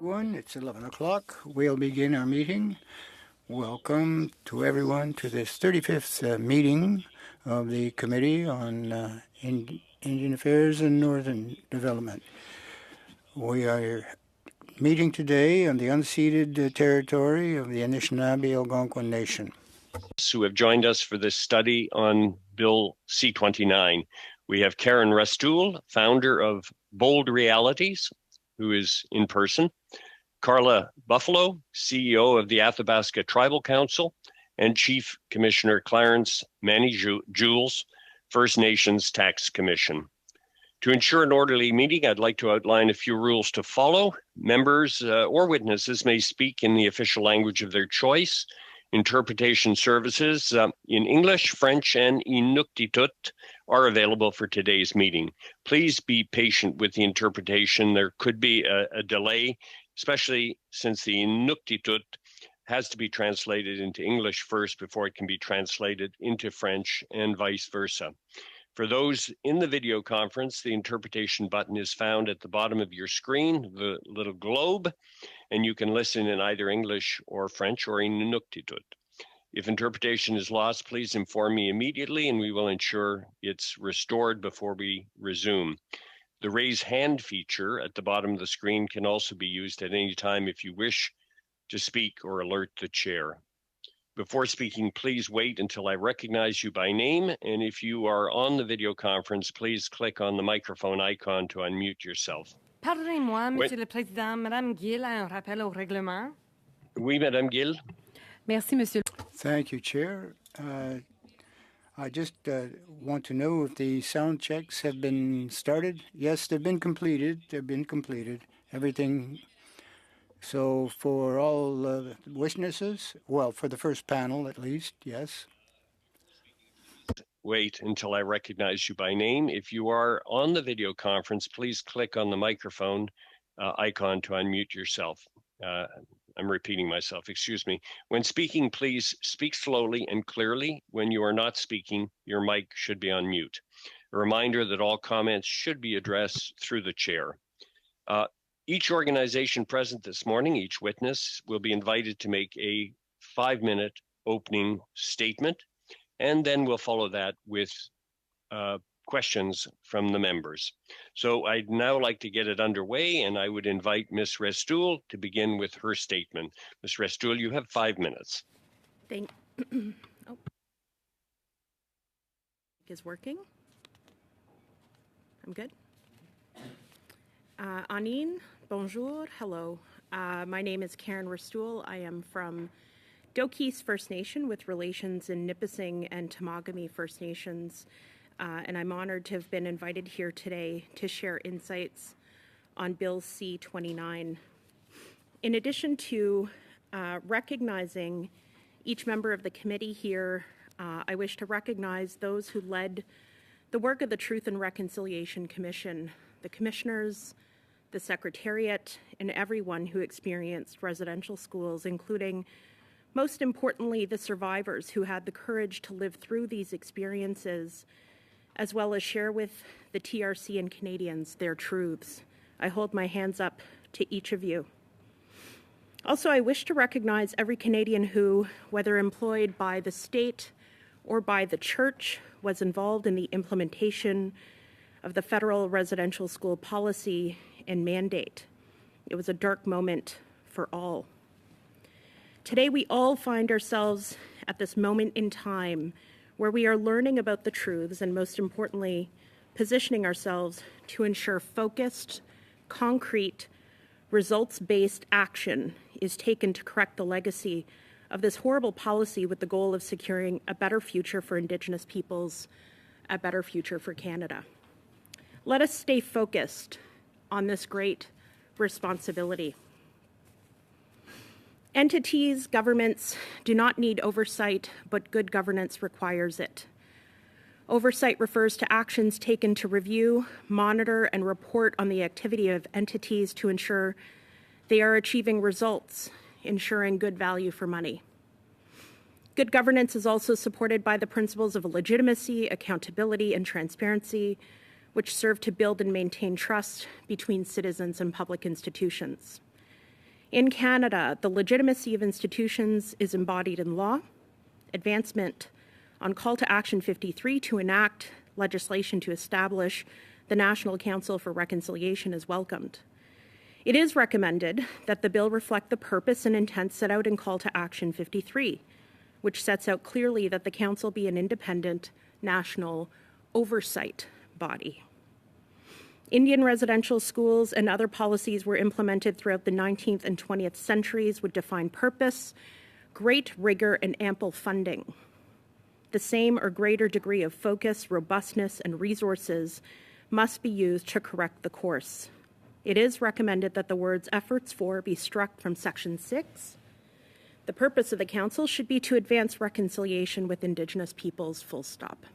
It's 11 o'clock. We'll begin our meeting. Welcome to everyone to this 35th meeting of the Committee on Indian Affairs and Northern Development. We are meeting today on the unceded territory of the Anishinaabe Algonquin Nation. Who have joined us for this study on Bill C-29. We have Karen Restoul, founder of Bold Realities, who is in person, Carla Buffalo, CEO of the Athabasca Tribal Council, and Chief Commissioner Clarence Manny Jules, First Nations Tax Commission. To ensure an orderly meeting, I'd like to outline a few rules to follow. Members or witnesses may speak in the official language of their choice. Interpretation services in English, French, and Inuktitut are available for today's meeting. Please be patient with the interpretation. There could be a delay, especially since the Inuktitut has to be translated into English first before it can be translated into French and vice versa. For those in the video conference, the interpretation button is found at the bottom of your screen, the little globe, and you can listen in either English or French or Inuktitut. If interpretation is lost, please inform me immediately and we will ensure it's restored before we resume. The raise hand feature at the bottom of the screen can also be used at any time if you wish to speak or alert the chair. Before speaking, please wait until I recognize you by name, and if you are on the video conference, please click on the microphone icon to unmute yourself. Pardonnez-moi, Monsieur le Président, Madame Gill a un rappel au règlement. Oui, Madame Gill. Merci, Monsieur. Thank you, Chair. I just want to know if the sound checks have been started. Yes, they've been completed. Everything. So for all witnesses, well, for the first panel at least, yes. Wait until I recognize you by name. If you are on the video conference, please click on the microphone icon to unmute yourself. I'm repeating myself, excuse me. When speaking, please speak slowly and clearly. When you are not speaking, your mic should be on mute. A reminder that all comments should be addressed through the chair. Each organization present this morning, each witness, will be invited to make a 5-minute opening statement, and then we'll follow that with questions from the members. So I'd now like to get it underway, and I would invite Ms. Restoul to begin with her statement. Ms. Restoul, you have 5 minutes. Thank is working. I'm good. Anine, bonjour, hello. My name is Karen Restoul. I am from Doki's First Nation with relations in Nipissing and Temagami First Nations. And I'm honored to have been invited here today to share insights on Bill C-29. In addition to recognizing each member of the committee here, I wish to recognize those who led the work of the Truth and Reconciliation Commission, the commissioners, the Secretariat, and everyone who experienced residential schools, including, most importantly, the survivors who had the courage to live through these experiences, as well as share with the TRC and Canadians their truths. I hold my hands up to each of you. Also, I wish to recognize every Canadian who, whether employed by the state or by the church, was involved in the implementation of the federal residential school policy and mandate. It was a dark moment for all. Today, we all find ourselves at this moment in time where we are learning about the truths and, most importantly, positioning ourselves to ensure focused, concrete, results-based action is taken to correct the legacy of this horrible policy with the goal of securing a better future for Indigenous peoples, a better future for Canada. Let us stay focused on this great responsibility. Entities, governments do not need oversight, but good governance requires it. Oversight refers to actions taken to review, monitor, and report on the activity of entities to ensure they are achieving results, ensuring good value for money. Good governance is also supported by the principles of legitimacy, accountability, and transparency, which serve to build and maintain trust between citizens and public institutions. In Canada, the legitimacy of institutions is embodied in law. Advancement on Call to Action 53 to enact legislation to establish the National Council for Reconciliation is welcomed. It is recommended that the bill reflect the purpose and intent set out in Call to Action 53, which sets out clearly that the Council be an independent national oversight body. Indian residential schools and other policies were implemented throughout the 19th and 20th centuries with defined purpose, great rigor, and ample funding. The same or greater degree of focus, robustness, and resources must be used to correct the course. It is recommended that the words efforts for be struck from Section 6. The purpose of the Council should be to advance reconciliation with Indigenous peoples, full stop.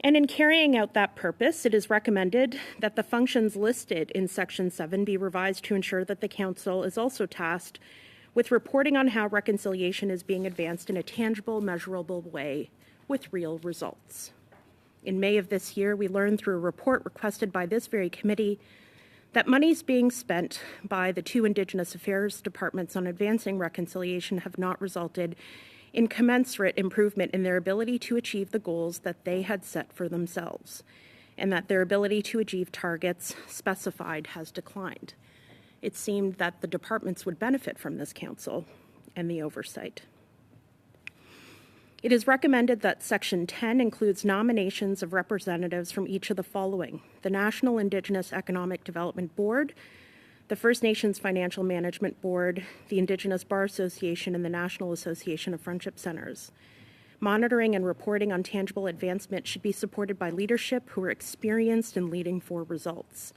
And in carrying out that purpose, it is recommended that the functions listed in Section 7 be revised to ensure that the Council is also tasked with reporting on how reconciliation is being advanced in a tangible, measurable way with real results. In May of this year, we learned through a report requested by this very committee that monies being spent by the two Indigenous Affairs departments on advancing reconciliation have not resulted in commensurate improvement in their ability to achieve the goals that they had set for themselves, and that their ability to achieve targets specified has declined. It seemed that the departments would benefit from this council and the oversight. It is recommended that Section 10 includes nominations of representatives from each of the following: the National Indigenous Economic Development Board, the First Nations Financial Management Board, the Indigenous Bar Association, and the National Association of Friendship Centres. Monitoring and reporting on tangible advancement should be supported by leadership who are experienced in leading for results.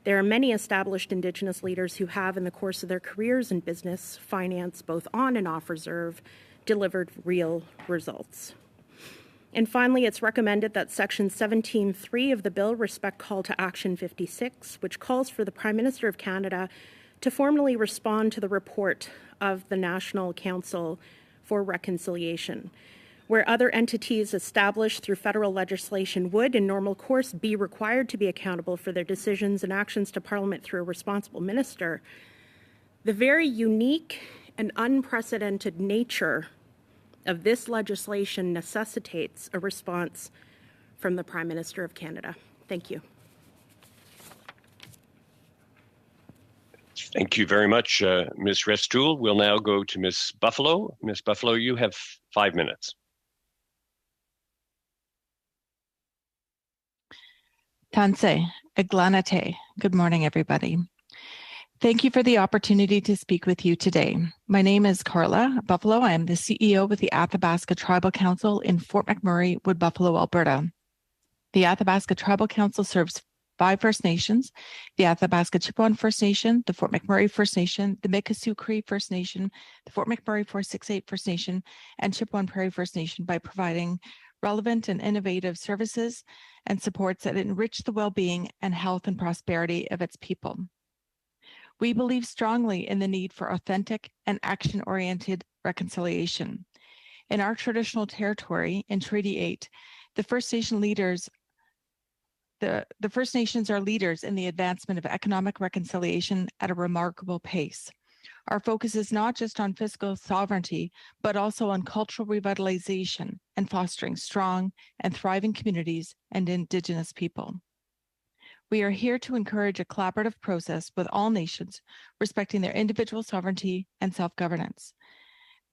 There are many established Indigenous leaders who have, in the course of their careers in business, finance, both on and off reserve, delivered real results. And finally, it's recommended that Section 17.3 of the bill respect Call to Action 56, which calls for the Prime Minister of Canada to formally respond to the report of the National Council for Reconciliation, where other entities established through federal legislation would, in normal course, be required to be accountable for their decisions and actions to Parliament through a responsible minister. The very unique and unprecedented nature of this legislation necessitates a response from the Prime Minister of Canada. Thank you. Thank you very much, Ms. Restoul. We'll now go to Ms. Buffalo. Ms. Buffalo, you have 5 minutes. Tanse, Eglanate. Good morning, everybody. Thank you for the opportunity to speak with you today. My name is Carla Buffalo. I am the CEO with the Athabasca Tribal Council in Fort McMurray, Wood Buffalo, Alberta. The Athabasca Tribal Council serves 5 First Nations: the Athabasca Chippewa First Nation, the Fort McMurray First Nation, the Mikisew Cree First Nation, the Fort McMurray 468 First Nation, and Chippewa Prairie First Nation by providing relevant and innovative services and supports that enrich the well-being and health and prosperity of its people. We believe strongly in the need for authentic and action-oriented reconciliation. In our traditional territory, in Treaty 8, the First Nation leaders, the First Nations are leaders in the advancement of economic reconciliation at a remarkable pace. Our focus is not just on fiscal sovereignty, but also on cultural revitalization and fostering strong and thriving communities and Indigenous people. We are here to encourage a collaborative process with all nations, respecting their individual sovereignty and self-governance.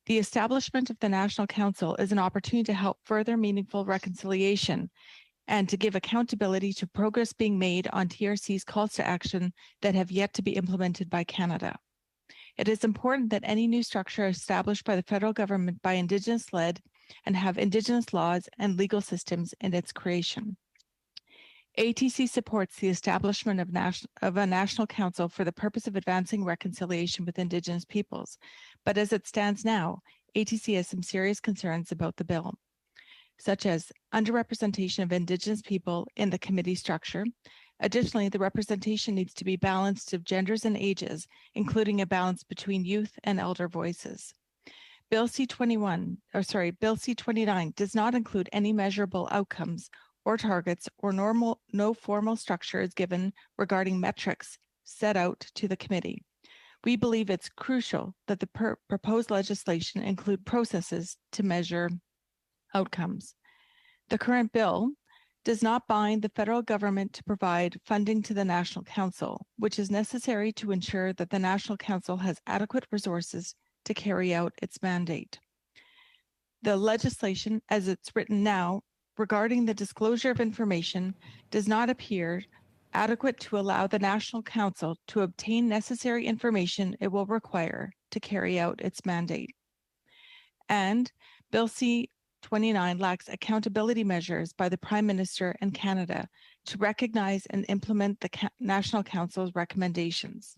The establishment of the National Council is an opportunity to help further meaningful reconciliation and to give accountability to progress being made on TRC's calls to action that have yet to be implemented by Canada. It is important that any new structure established by the federal government be Indigenous-led and have Indigenous laws and legal systems in its creation. ATC supports the establishment of a National Council for the purpose of advancing reconciliation with Indigenous peoples, but as it stands now, ATC has some serious concerns about the bill, such as underrepresentation of Indigenous people in the committee structure. Additionally, the representation needs to be balanced of genders and ages, including a balance between youth and elder voices. Bill C-29 does not include any measurable outcomes or targets, or no formal structure is given regarding metrics set out to the committee. We believe it's crucial that the proposed legislation include processes to measure outcomes. The current bill does not bind the federal government to provide funding to the National Council, which is necessary to ensure that the National Council has adequate resources to carry out its mandate. The legislation, as it's written now, regarding the disclosure of information, does not appear adequate to allow the National Council to obtain necessary information it will require to carry out its mandate. And Bill C-29 lacks accountability measures by the Prime Minister and Canada to recognize and implement the National Council's recommendations.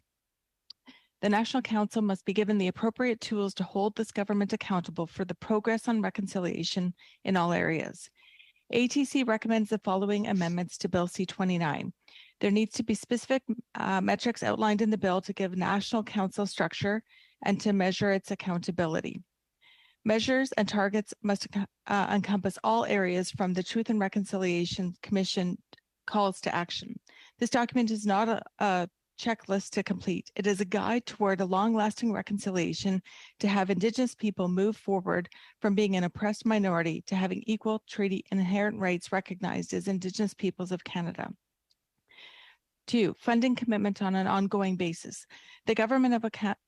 The National Council must be given the appropriate tools to hold this government accountable for the progress on reconciliation in all areas. ATC recommends the following amendments to Bill C-29. There needs to be specific metrics outlined in the bill to give National Council structure and to measure its accountability. Measures and targets must encompass all areas from the Truth and Reconciliation Commission calls to action. This document is not a checklist to complete. It is a guide toward a long-lasting reconciliation to have Indigenous people move forward from being an oppressed minority to having equal treaty and inherent rights recognized as Indigenous peoples of Canada. 2, funding commitment on an ongoing basis. The Government of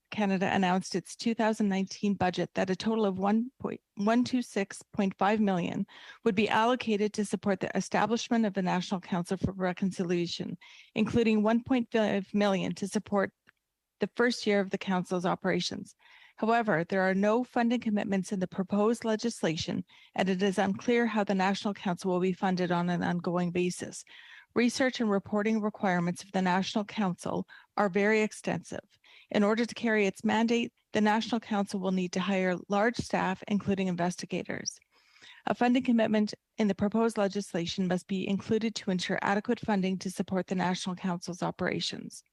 Canada announced its 2019 budget that a total of $126.5 million would be allocated to support the establishment of the National Council for Reconciliation, including $1.5 million to support the first year of the Council's operations. However, there are no funding commitments in the proposed legislation, and it is unclear how the National Council will be funded on an ongoing basis. Research and reporting requirements of the National Council are very extensive. In order to carry its mandate, the National Council will need to hire large staff, including investigators. A funding commitment in the proposed legislation must be included to ensure adequate funding to support the National Council's operations.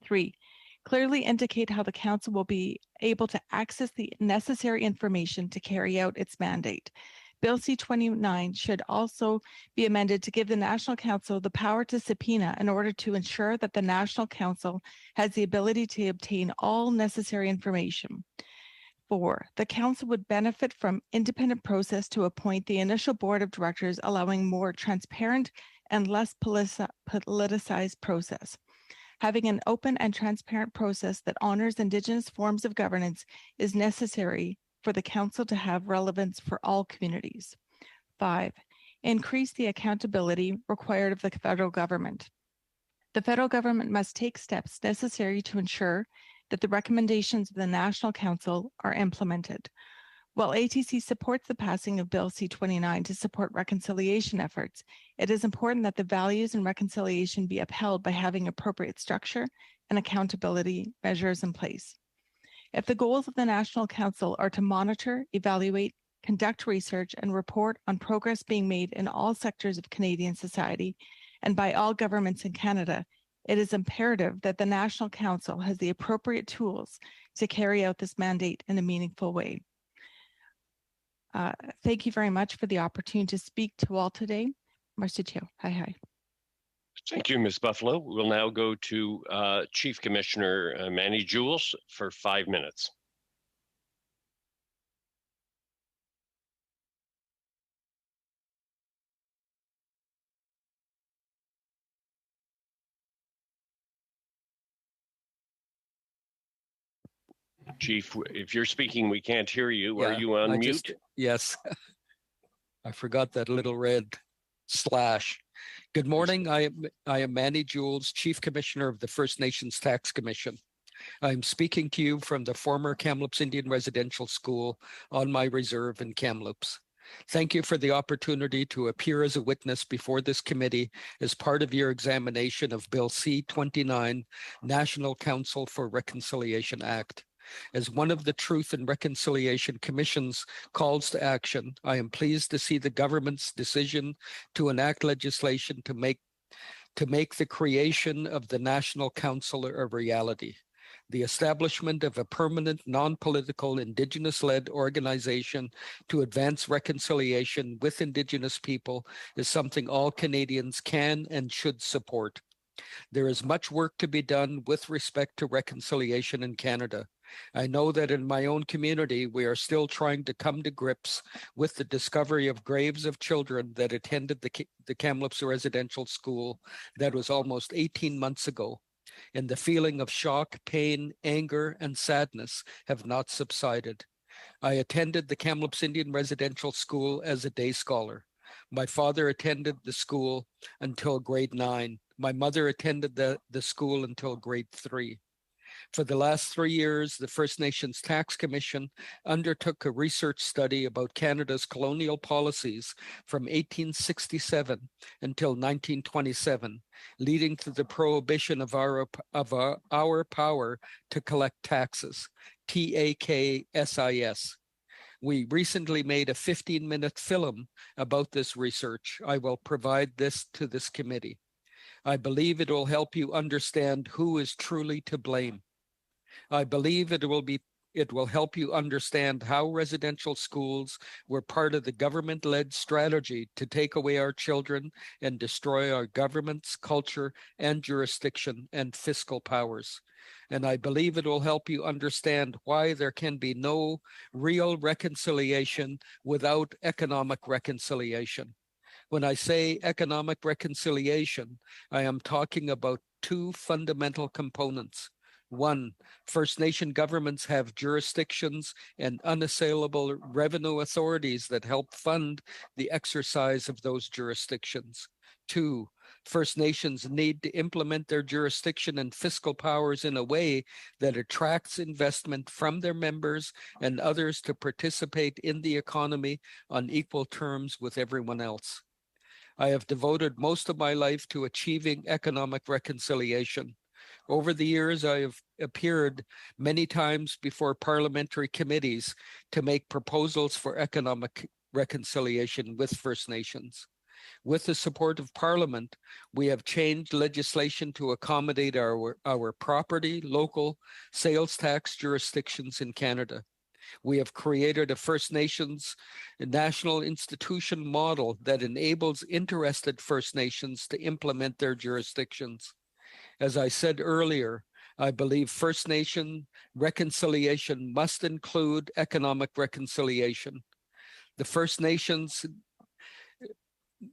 3, clearly indicate how the Council will be able to access the necessary information to carry out its mandate. Bill C-29 should also be amended to give the National Council the power to subpoena in order to ensure that the National Council has the ability to obtain all necessary information. 4, the Council would benefit from independent process to appoint the initial board of directors, allowing more transparent and less politicized process. Having an open and transparent process that honors Indigenous forms of governance is necessary for the Council to have relevance for all communities. 5, increase the accountability required of the federal government. The federal government must take steps necessary to ensure that the recommendations of the National Council are implemented. While ATC supports the passing of Bill C-29 to support reconciliation efforts, it is important that the values in reconciliation be upheld by having appropriate structure and accountability measures in place. If the goals of the National Council are to monitor, evaluate, conduct research, and report on progress being made in all sectors of Canadian society and by all governments in Canada, it is imperative that the National Council has the appropriate tools to carry out this mandate in a meaningful way. Thank you very much for the opportunity to speak to all today. Merci, hi. Thank you, Ms. Buffalo. We'll now go to Chief Commissioner Manny Jules for 5 minutes. Chief, if you're speaking, we can't hear you. Yeah, are you on mute? Yes. I forgot that little red slash. Good morning. I am Manny Jules, Chief Commissioner of the First Nations Tax Commission. I'm speaking to you from the former Kamloops Indian Residential School on my reserve in Kamloops. Thank you for the opportunity to appear as a witness before this committee as part of your examination of Bill C-29, National Council for Reconciliation Act. As one of the Truth and Reconciliation Commission's calls to action, I am pleased to see the government's decision to enact legislation to make the creation of the National Council a reality. The establishment of a permanent, non-political, Indigenous-led organization to advance reconciliation with Indigenous people is something all Canadians can and should support. There is much work to be done with respect to reconciliation in Canada. I know that in my own community, we are still trying to come to grips with the discovery of graves of children that attended the Kamloops Residential School that was almost 18 months ago. And the feeling of shock, pain, anger, and sadness have not subsided. I attended the Kamloops Indian Residential School as a day scholar. My father attended the school until grade 9. My mother attended the school until grade 3. For the last 3 years, the First Nations Tax Commission undertook a research study about Canada's colonial policies from 1867 until 1927, leading to the prohibition of our power to collect taxes, TAKSIS. We recently made a 15-minute film about this research. I will provide this to this committee. I believe it will help you understand who is truly to blame. I believe it will help you understand how residential schools were part of the government-led strategy to take away our children and destroy our government's culture and jurisdiction and fiscal powers. And I believe it will help you understand why there can be no real reconciliation without economic reconciliation. When I say economic reconciliation, I am talking about two fundamental components. One, First Nation governments have jurisdictions and unassailable revenue authorities that help fund the exercise of those jurisdictions. Two, First Nations need to implement their jurisdiction and fiscal powers in a way that attracts investment from their members and others to participate in the economy on equal terms with everyone else. I have devoted most of my life to achieving economic reconciliation. Over the years, I have appeared many times before parliamentary committees to make proposals for economic reconciliation with First Nations. With the support of Parliament, we have changed legislation to accommodate our property, local, sales tax jurisdictions in Canada. We have created a First Nations national institution model that enables interested First Nations to implement their jurisdictions. As I said earlier, I believe First Nation reconciliation must include economic reconciliation. The First Nations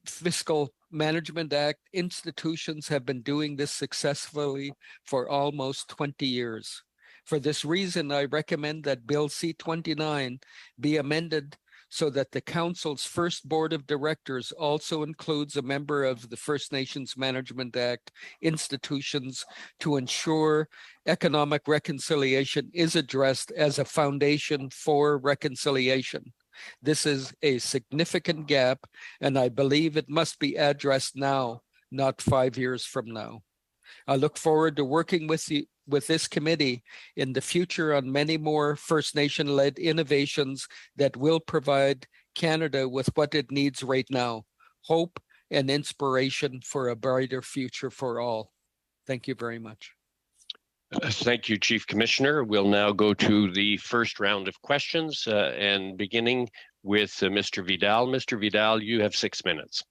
Fiscal Management Act institutions have been doing this successfully for almost 20 years. For this reason, I recommend that Bill C-29 be amended so that the Council's first board of directors also includes a member of the First Nations Management Act institutions to ensure economic reconciliation is addressed as a foundation for reconciliation. This is a significant gap, and I believe it must be addressed now, not 5 years from now. I look forward to working with this committee in the future on many more First Nation-led innovations that will provide Canada with what it needs right now, hope and inspiration for a brighter future for all. Thank you very much. Thank you, Chief Commissioner. We'll now go to the first round of questions and beginning with Mr. Vidal. Mr. Vidal, you have 6 minutes.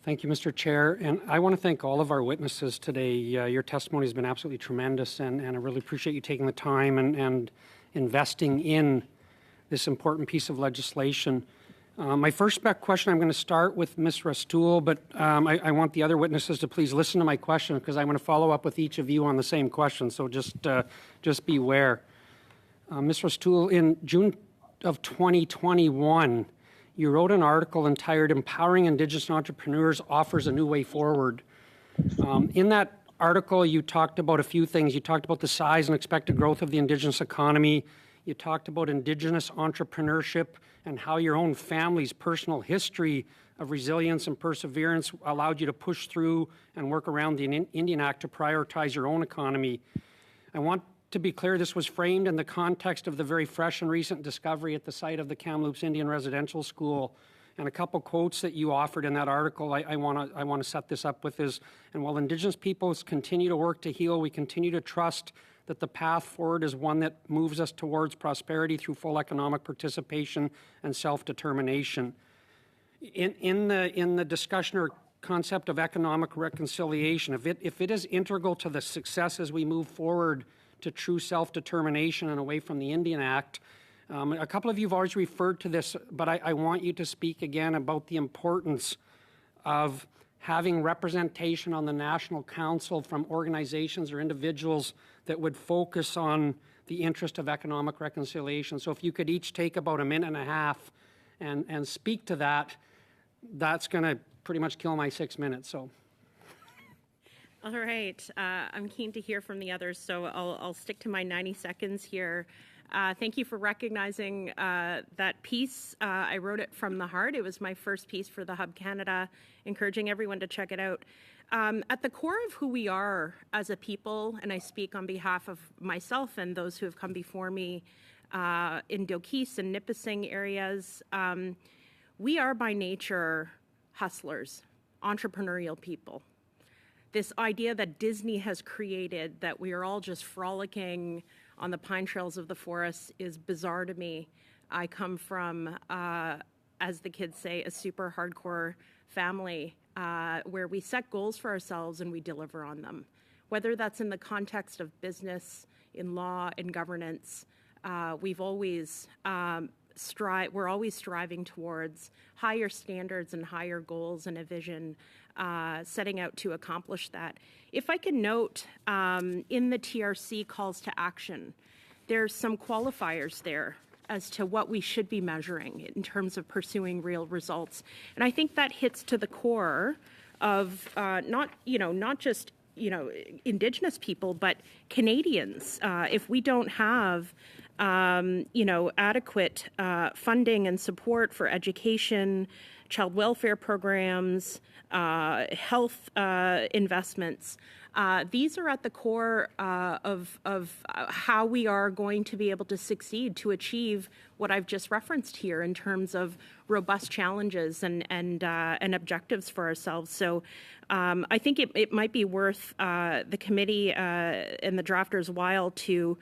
Thank you, Mr. Chair. And I want to thank all of our witnesses today. Your testimony has been absolutely tremendous, and I really appreciate you taking the time and investing in this important piece of legislation. My first question, I'm going to start with Ms. Rastoul, but I want the other witnesses to please listen to my question because I'm going to follow up with each of you on the same question, so just beware. Ms. Rastoul, in June of 2021, you wrote an article entitled Empowering Indigenous Entrepreneurs Offers a New Way Forward. In that article, you talked about a few things. You talked about the size and expected growth of the Indigenous economy. You talked about Indigenous entrepreneurship and how your own family's personal history of resilience and perseverance allowed you to push through and work around the Indian Act to prioritize your own economy. I want to be clear, this was framed in the context of the very fresh and recent discovery at the site of the Kamloops Indian Residential School. And a couple quotes that you offered in that article I want to set this up with is, and while Indigenous peoples continue to work to heal, we continue to trust that the path forward is one that moves us towards prosperity through full economic participation and self-determination. In the discussion or concept of economic reconciliation, if it is integral to the success as we move forward to true self-determination and away from the Indian Act, a couple of you have already referred to this, but I want you to speak again about the importance of having representation on the National Council from organizations or individuals that would focus on the interest of economic reconciliation. So if you could each take about a minute and a half and speak to that, that's going to pretty much kill my 6 minutes. So. All right. I'm keen to hear from the others, so I'll stick to my 90 seconds here. Thank you for recognizing that piece. I wrote it from the heart. It was my first piece for the Hub Canada, encouraging everyone to check it out. At the core of who we are as a people, and I speak on behalf of myself and those who have come before me in Dokis and Nipissing areas, we are by nature hustlers, entrepreneurial people. This idea that Disney has created, that we are all just frolicking on the pine trails of the forest, is bizarre to me. I come from, as the kids say, a super hardcore family where we set goals for ourselves and we deliver on them. Whether that's in the context of business, in law, in governance, we're always striving towards higher standards and higher goals and a vision, setting out to accomplish that. If I can note, in the TRC calls to action, there's some qualifiers there as to what we should be measuring in terms of pursuing real results. And I think that hits to the core of not just Indigenous people, but Canadians. If we don't have adequate funding and support for education, child welfare programs, health investments, these are at the core of how we are going to be able to succeed to achieve what I've just referenced here in terms of robust challenges and objectives for ourselves. So I think it might be worth the committee and the drafters' while to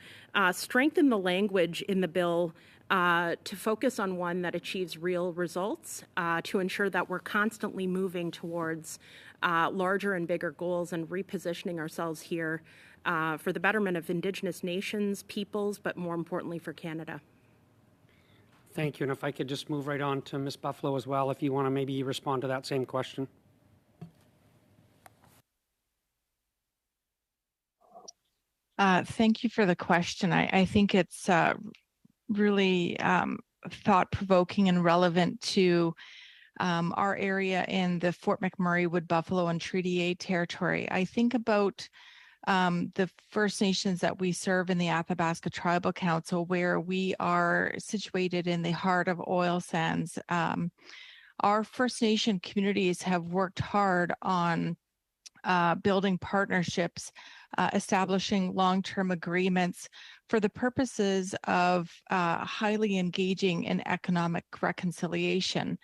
strengthen the language in the bill to focus on one that achieves real results, to ensure that we're constantly moving towards larger and bigger goals and repositioning ourselves here for the betterment of Indigenous nations, peoples, but more importantly for Canada. Thank you. And if I could just move right on to Ms. Buffalo as well, if you want to maybe respond to that same question. Thank you for the question. I think it's really thought-provoking and relevant to our area in the Fort McMurray, Wood Buffalo, and Treaty 8 territory. I think about the First Nations that we serve in the Athabasca Tribal Council, where we are situated in the heart of oil sands. Our First Nation communities have worked hard on building partnerships, establishing long-term agreements for the purposes of highly engaging in economic reconciliation.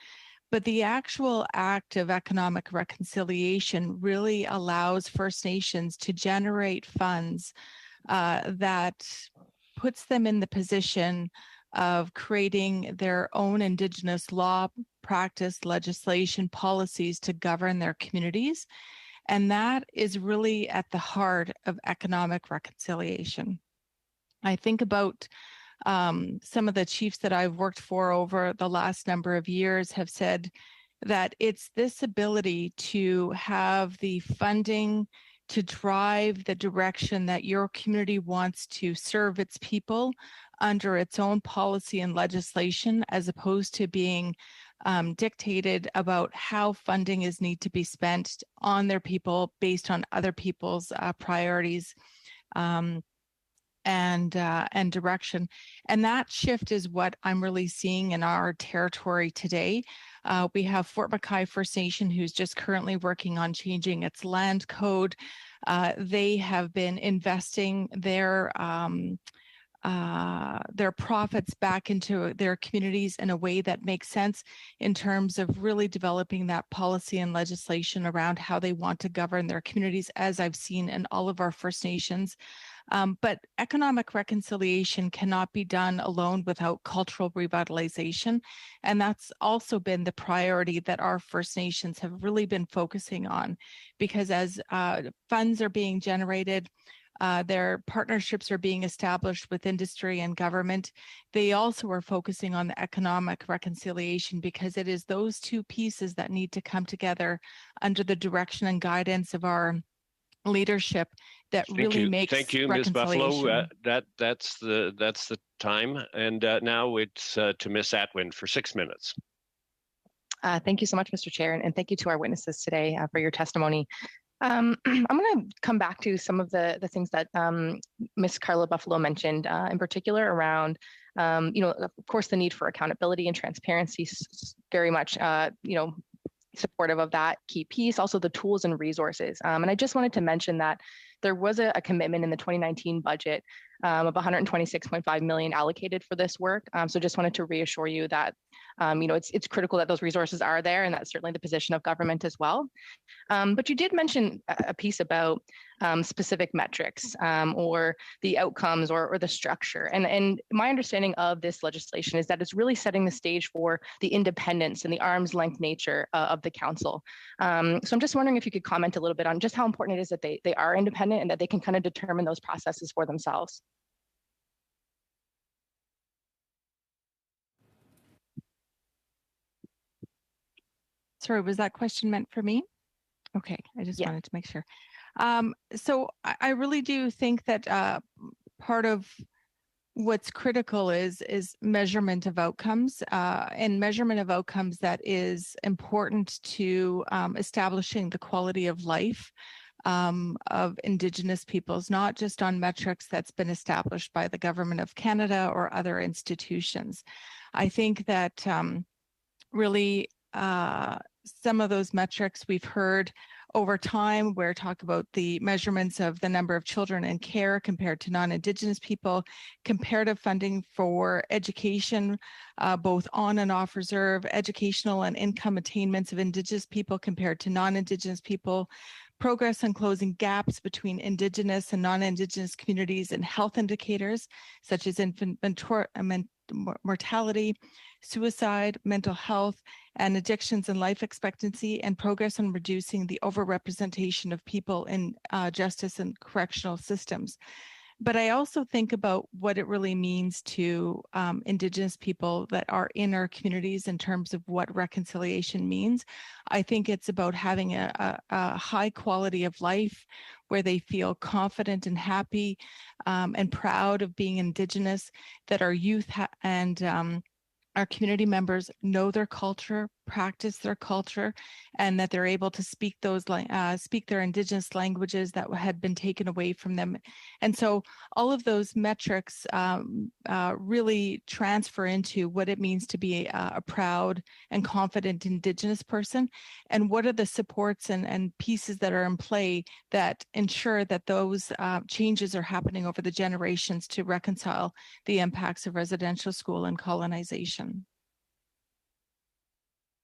But the actual act of economic reconciliation really allows First Nations to generate funds that puts them in the position of creating their own Indigenous law, practice, legislation, policies to govern their communities. And that is really at the heart of economic reconciliation. I think about some of the chiefs that I've worked for over the last number of years have said that it's this ability to have the funding to drive the direction that your community wants to serve its people under its own policy and legislation, as opposed to being dictated about how funding is need to be spent on their people based on other people's priorities and direction. And that shift is what I'm really seeing in our territory today. We have Fort McKay First Nation, who's just currently working on changing its land code. They have been investing their their profits back into their communities in a way that makes sense in terms of really developing that policy and legislation around how they want to govern their communities, as I've seen in all of our First Nations. But economic reconciliation cannot be done alone without cultural revitalization. And that's also been the priority that our First Nations have really been focusing on, because as funds are being generated, their partnerships are being established with industry and government. They also are focusing on the economic reconciliation, because it is those two pieces that need to come together under the direction and guidance of our leadership that really makes Thank you, Ms. Buffalo. That's the time, and now it's to Ms. Atwin for 6 minutes. Thank you so much, Mr. Chair, and thank you to our witnesses today for your testimony. I'm going to come back to some of the things that Ms. Carla Buffalo mentioned, in particular around, of course, the need for accountability and transparency. Very much, supportive of that key piece. Also, the tools and resources. And I just wanted to mention that there was a commitment in the 2019 budget of 126.5 million allocated for this work. So just wanted to reassure you that it's critical that those resources are there, and that's certainly the position of government as well. But you did mention a piece about specific metrics or the outcomes or the structure. And my understanding of this legislation is that it's really setting the stage for the independence and the arm's length nature of the council. So I'm just wondering if you could comment a little bit on just how important it is that they are independent and that they can kind of determine those processes for themselves. Sorry, was that question meant for me? Okay, I just wanted to make sure. So I really do think that part of what's critical is measurement of outcomes, and measurement of outcomes that is important to establishing the quality of life of Indigenous peoples, not just on metrics that's been established by the Government of Canada or other institutions. I think that really some of those metrics we've heard over time, where talk about the measurements of the number of children in care compared to non-Indigenous people, comparative funding for education, both on and off reserve, educational and income attainments of Indigenous people compared to non-Indigenous people, progress on closing gaps between Indigenous and non-Indigenous communities and health indicators, such as infant mortality, suicide, mental health, and addictions and life expectancy, and progress on reducing the overrepresentation of people in justice and correctional systems. But I also think about what it really means to Indigenous people that are in our communities in terms of what reconciliation means. I think it's about having a high quality of life where they feel confident and happy and proud of being Indigenous, that our youth and our community members know their culture, practice their culture, and that they're able to speak their Indigenous languages that had been taken away from them. And so all of those metrics really transfer into what it means to be a proud and confident Indigenous person, and what are the supports and pieces that are in play that ensure that those changes are happening over the generations to reconcile the impacts of residential school and colonization.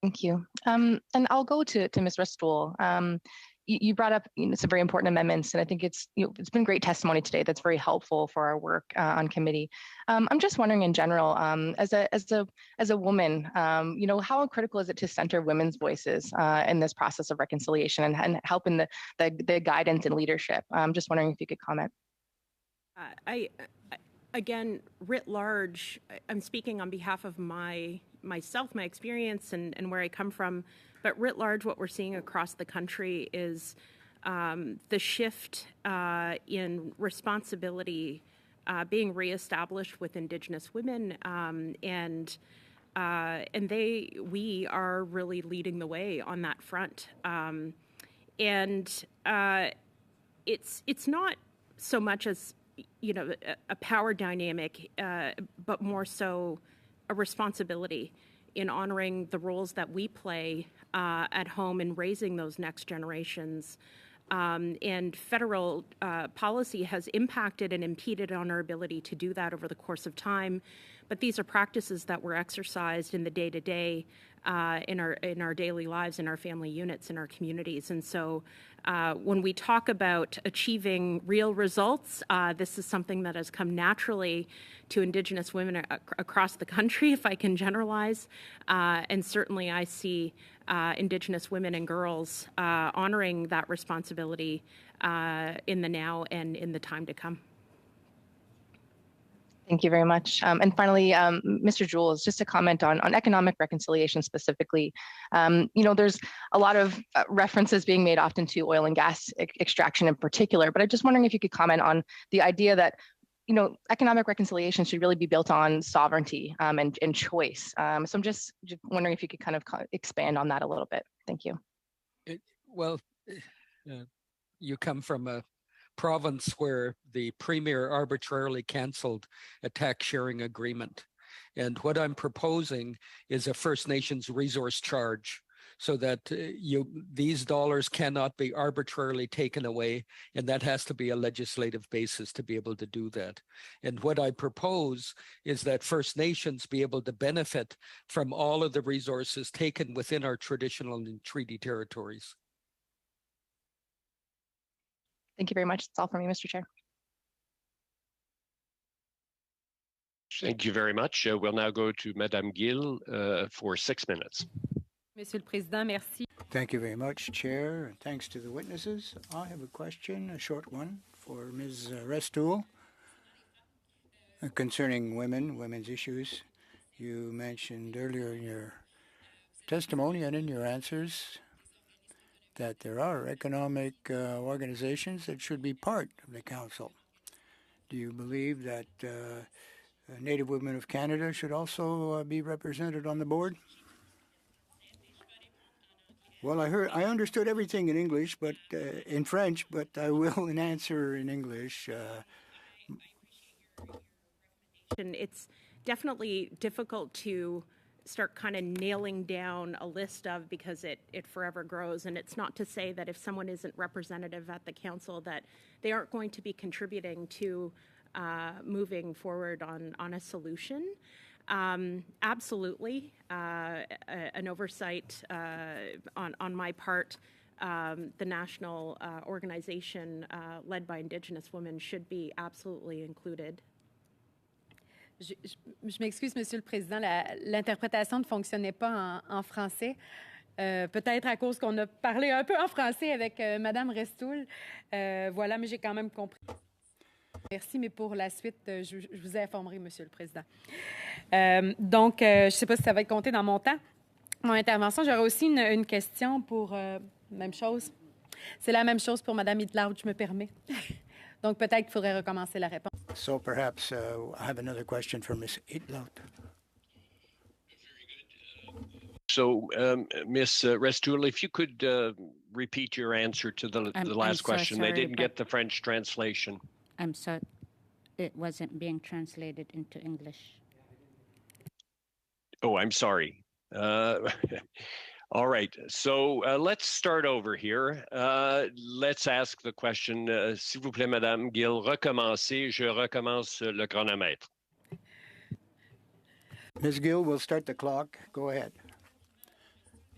Thank you. And I'll go to Ms. Restool. You brought up some very important amendments, and I think it's been great testimony today that's very helpful for our work on committee. I'm just wondering in general, as a woman, how critical is it to center women's voices in this process of reconciliation and help in the guidance and leadership? I'm just wondering if you could comment. Again, writ large, I'm speaking on behalf of myself, my experience, and where I come from. But writ large, what we're seeing across the country is the shift in responsibility being reestablished with Indigenous women, and we are really leading the way on that front. And it's not so much as a power dynamic, but more so a responsibility in honoring the roles that we play at home in raising those next generations And federal policy has impacted and impeded on our ability to do that over the course of time. But these are practices that were exercised in the day-to-day, in our daily lives, in our family units, in our communities. And so when we talk about achieving real results, this is something that has come naturally to Indigenous women across the country, if I can generalize. And certainly I see Indigenous women and girls honoring that responsibility in the now and in the time to come. Thank you very much. And finally, Mr. Jules, just a comment on economic reconciliation specifically. There's a lot of references being made often to oil and gas extraction in particular, but I'm just wondering if you could comment on the idea that economic reconciliation should really be built on sovereignty and choice. So I'm just wondering if you could kind of expand on that a little bit. Thank you. You come from a province where the premier arbitrarily canceled a tax sharing agreement. And what I'm proposing is a First Nations resource charge so that these dollars cannot be arbitrarily taken away. And that has to be a legislative basis to be able to do that. And what I propose is that First Nations be able to benefit from all of the resources taken within our traditional and treaty territories. Thank you very much. That's all for me, Mr. Chair. Thank you very much. We'll now go to Madame Gill for 6 minutes. Monsieur le Président, merci. Thank you very much, Chair, and thanks to the witnesses. I have a question, a short one, for Ms. Restoul concerning women's issues. You mentioned earlier in your testimony and in your answers that there are economic organizations that should be part of the council. Do you believe that Native Women of Canada should also be represented on the board? Well, I understood everything in English, but in French, but I will answer in English. It's definitely difficult to start kind of nailing down a list of, because it forever grows. And it's not to say that if someone isn't representative at the council that they aren't going to be contributing to moving forward on a solution. Absolutely, an oversight on my part. The national organization led by Indigenous women should be absolutely included. Je m'excuse, Monsieur le Président, l'interprétation ne fonctionnait pas en français. Peut-être à cause qu'on a parlé un peu en français avec Madame Restoul. Voilà, mais j'ai quand même compris. Merci, mais pour la suite, je vous informerai, Monsieur le Président. Donc, je ne sais pas si ça va être compté dans mon temps, mon intervention. J'aurais aussi une question pour... même chose. C'est la même chose pour Madame Hitler, je me permets. Donc, peut-être qu'il faudrait recommencer la réponse. So perhaps I have another question for Ms. Itlout. So, Ms. Restoul, if you could repeat your answer to the last question. Sorry, I didn't get the French translation. I'm sorry, it wasn't being translated into English. Oh, I'm sorry. All right, so let's start over here. Let's ask the question. S'il vous plaît, Madame Gill, recommencez. Je recommence le chronomètre. Ms. Gill, we'll start the clock. Go ahead.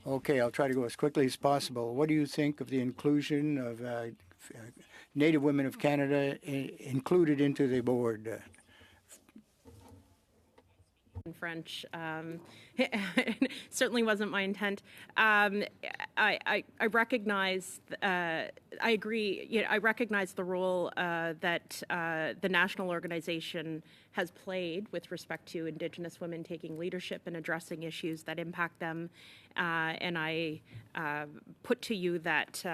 Okay, I'll try to go as quickly as possible. What do you think of the inclusion of Native Women of Canada included into the board? In French, certainly wasn't my intent. I recognize. I agree. I recognize the role that the national organization has played with respect to Indigenous women taking leadership and addressing issues that impact them. And I put to you that.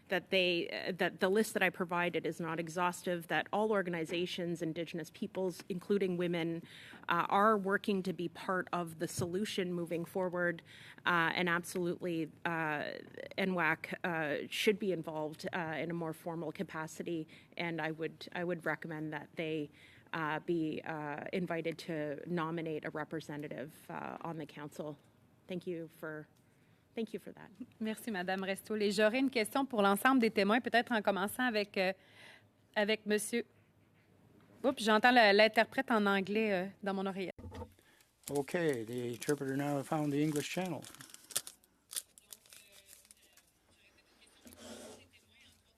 That the list that I provided is not exhaustive, that all organizations, Indigenous peoples, including women, are working to be part of the solution moving forward, and absolutely NWAC should be involved in a more formal capacity, and I would recommend that they be invited to nominate a representative on the council. Thank you for Thank you for that. Merci, Madame Restoul. Et j'aurais une question pour l'ensemble des témoins, peut-être en commençant avec, avec Monsieur. Oups, j'entends l'interprète en anglais dans mon oreillette. Okay, the interpreter now found the English channel.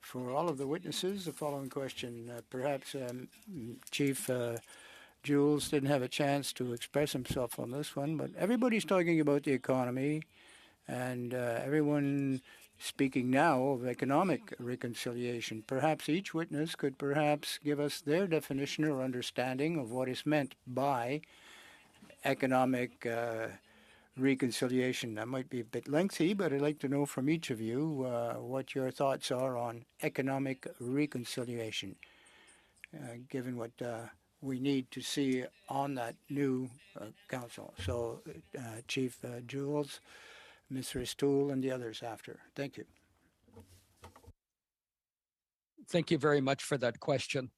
For all of the witnesses, the following question. Perhaps Chief Jules didn't have a chance to express himself on this one, but everybody's talking about the economy, and everyone speaking now of economic reconciliation. Perhaps each witness could perhaps give us their definition or understanding of what is meant by economic reconciliation. That might be a bit lengthy, but I'd like to know from each of you what your thoughts are on economic reconciliation, given what we need to see on that new council. So, Chief Jules, Ms. Restoul, and the others after. Thank you. Thank you very much for that question.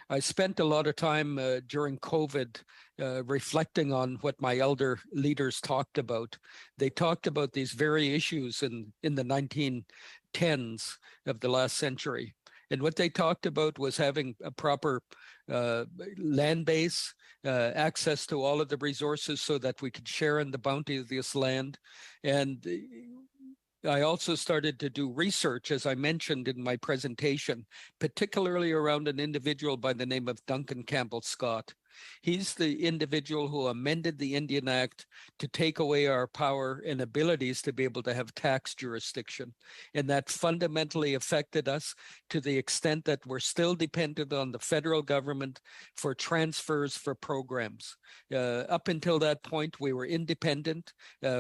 I spent a lot of time during COVID reflecting on what my elder leaders talked about. They talked about these very issues in the 1910s of the last century. And what they talked about was having a proper land base, access to all of the resources so that we could share in the bounty of this land. And I also started to do research, as I mentioned in my presentation, particularly around an individual by the name of Duncan Campbell Scott. He's the individual who amended the Indian Act to take away our power and abilities to be able to have tax jurisdiction. And that fundamentally affected us to the extent that we're still dependent on the federal government for transfers for programs. Up until that point, we were independent.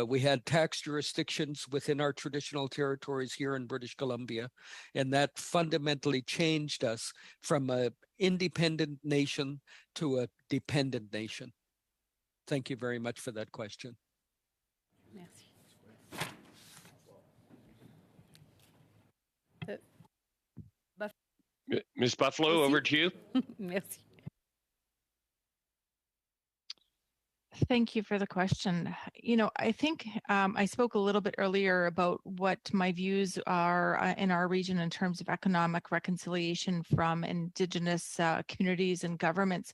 We had tax jurisdictions within our traditional territories here in British Columbia. And that fundamentally changed us from an independent nation to a dependent nation. Thank you very much for that question. Merci. Ms. Buffalo, over to you. Merci. Thank you for the question. You know, I think I spoke a little bit earlier about what my views are in our region in terms of economic reconciliation from Indigenous communities and governments.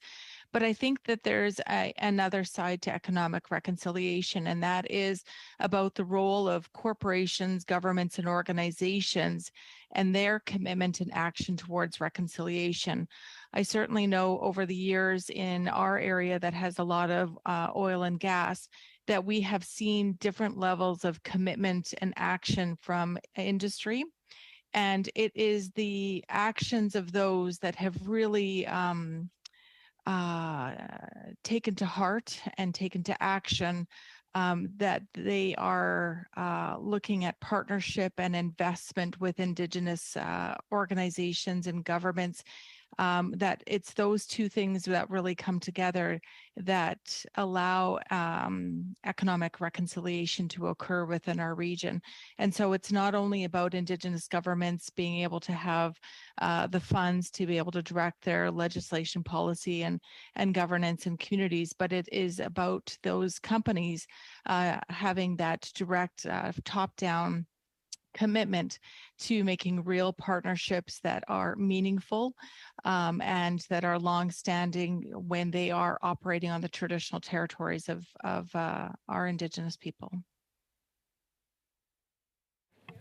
But I think that there's another side to economic reconciliation, and that is about the role of corporations, governments, and organizations and their commitment and action towards reconciliation. I certainly know over the years in our area that has a lot of oil and gas that we have seen different levels of commitment and action from industry. And it is the actions of those that have really taken to heart and taken to action that they are looking at partnership and investment with Indigenous organizations and governments, that it's those two things that really come together that allow economic reconciliation to occur within our region. And so it's not only about Indigenous governments being able to have the funds to be able to direct their legislation, policy, and governance in communities, but it is about those companies having that direct top-down commitment to making real partnerships that are meaningful and that are long-standing when they are operating on the traditional territories of our Indigenous people. I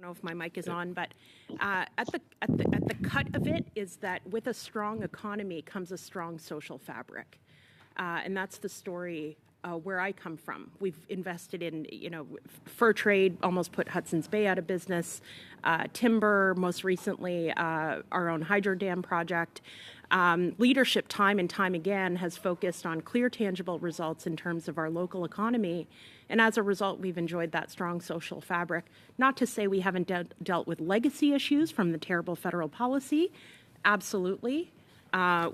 don't know if my mic is on, but at the cut of it is that with a strong economy comes a strong social fabric, and that's the story where I come from. We've invested in, fur trade, almost put Hudson's Bay out of business, timber, most recently our own hydro dam project. Leadership time and time again has focused on clear, tangible results in terms of our local economy. And as a result, we've enjoyed that strong social fabric. Not to say we haven't dealt with legacy issues from the terrible federal policy. Absolutely,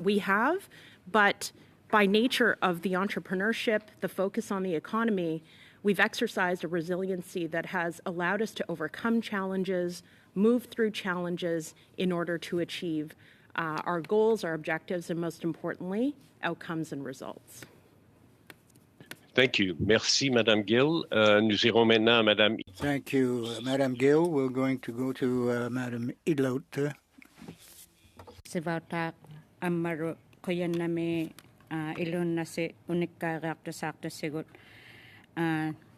we have. But by nature of the entrepreneurship, the focus on the economy, we've exercised a resiliency that has allowed us to overcome challenges, move through challenges in order to achieve our goals, our objectives, and most importantly, outcomes and results. Thank you. Merci, Madame Gill. Nous irons maintenant à Madame. Thank you, Madam Gill. We're going to go to Madam Idlout. Sivauta amaru koyan nami ilun na si unika rakta sakta sigut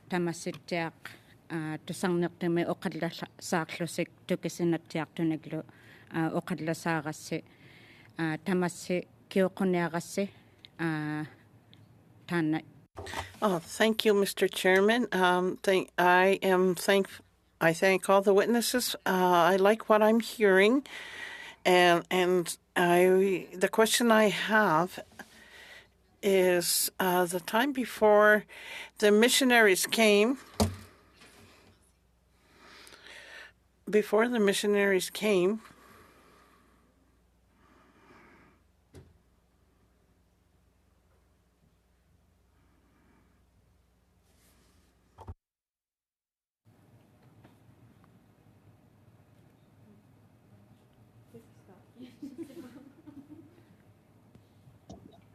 tamasitiak tusang naktame okadla saklosik tukisinatiak tuniglo okadla sagasi tamasi kiokoneagasi tana. Oh, thank you, Mr. Chairman. I thank all the witnesses. I like what I'm hearing, and the question I have is the time before the missionaries came. Before the missionaries came,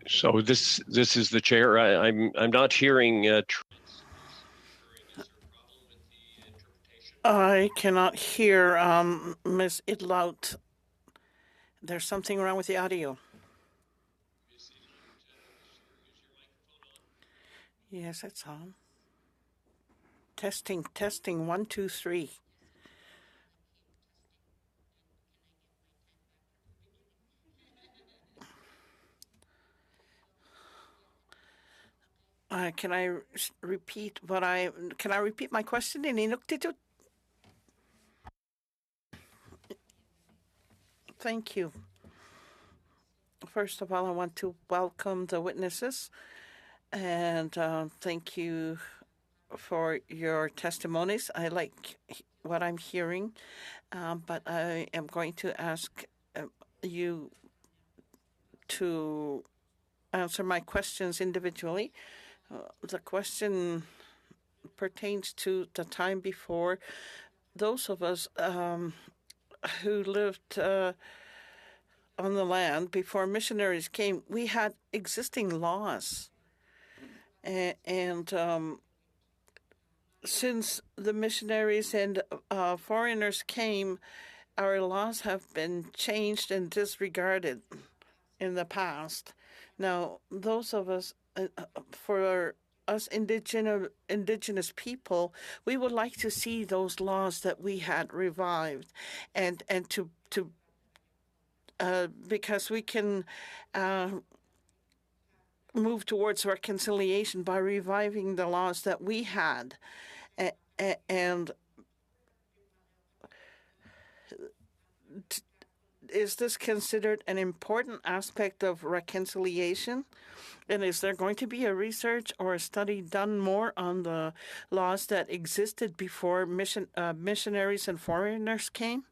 So this is the chair. I'm not hearing. I cannot hear Ms. Idlout. There's something wrong with the audio. Yes, it's on. Testing, 1, 2, 3. Can I repeat my question in Inuktitut? Thank you. First of all, I want to welcome the witnesses and thank you for your testimonies. I like what I'm hearing, but I am going to ask you to answer my questions individually. The question pertains to the time before those of us who lived on the land before missionaries came. We had existing laws, and since the missionaries and foreigners came, our laws have been changed and disregarded in the past. Now, those of us, for us indigenous people, we would like to see those laws that we had revived, and to because we can move towards reconciliation by reviving the laws that we had, and is this considered an important aspect of reconciliation? And is there going to be a research or a study done more on the laws that existed before missionaries and foreigners came?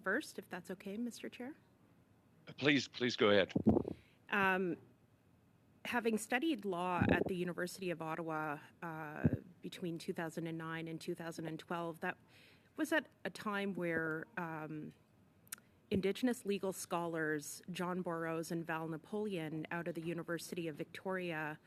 First, if that's okay, Mr. Chair. Please go ahead. Having studied law at the University of Ottawa between 2009 and 2012, that was at a time where Indigenous legal scholars John Burroughs and Val Napoleon out of the University of Victoria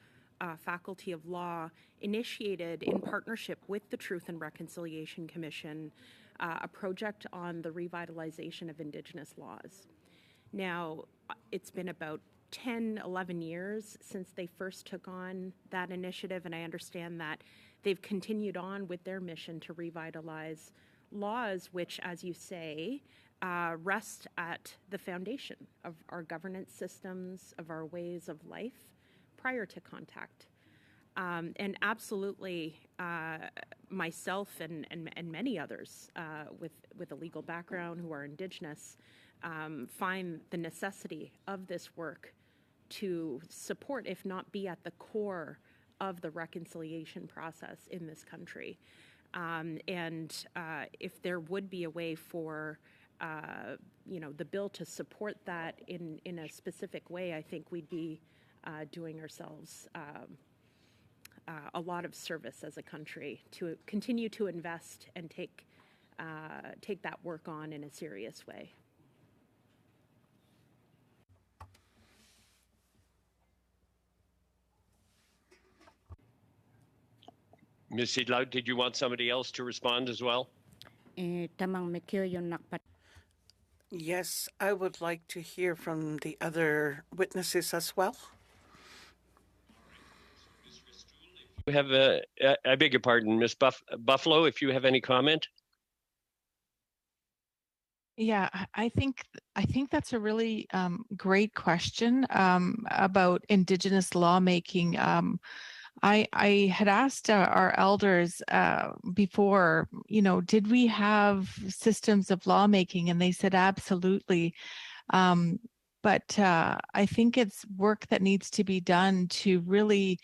Faculty of Law initiated, in partnership with the Truth and Reconciliation Commission, a project on the revitalization of Indigenous laws. Now, it's been about 10, 11 years since they first took on that initiative, and I understand that they've continued on with their mission to revitalize laws which, as you say, rest at the foundation of our governance systems, of our ways of life prior to contact. And absolutely, myself and many others with a legal background who are Indigenous find the necessity of this work to support, if not be at the core of the reconciliation process in this country. And if there would be a way for the bill to support that in a specific way, I think we'd be doing ourselves a lot of service as a country to continue to invest and take that work on in a serious way. Ms. Sidlout, did you want somebody else to respond as well? Tamang mekyo yung nakpat. Yes, I would like to hear from the other witnesses as well. We have I beg your pardon, Ms. Buffalo, if you have any comment. Yeah, I think that's a really great question about Indigenous lawmaking. I had asked our elders before, did we have systems of lawmaking? And they said absolutely. But I think it's work that needs to be done to really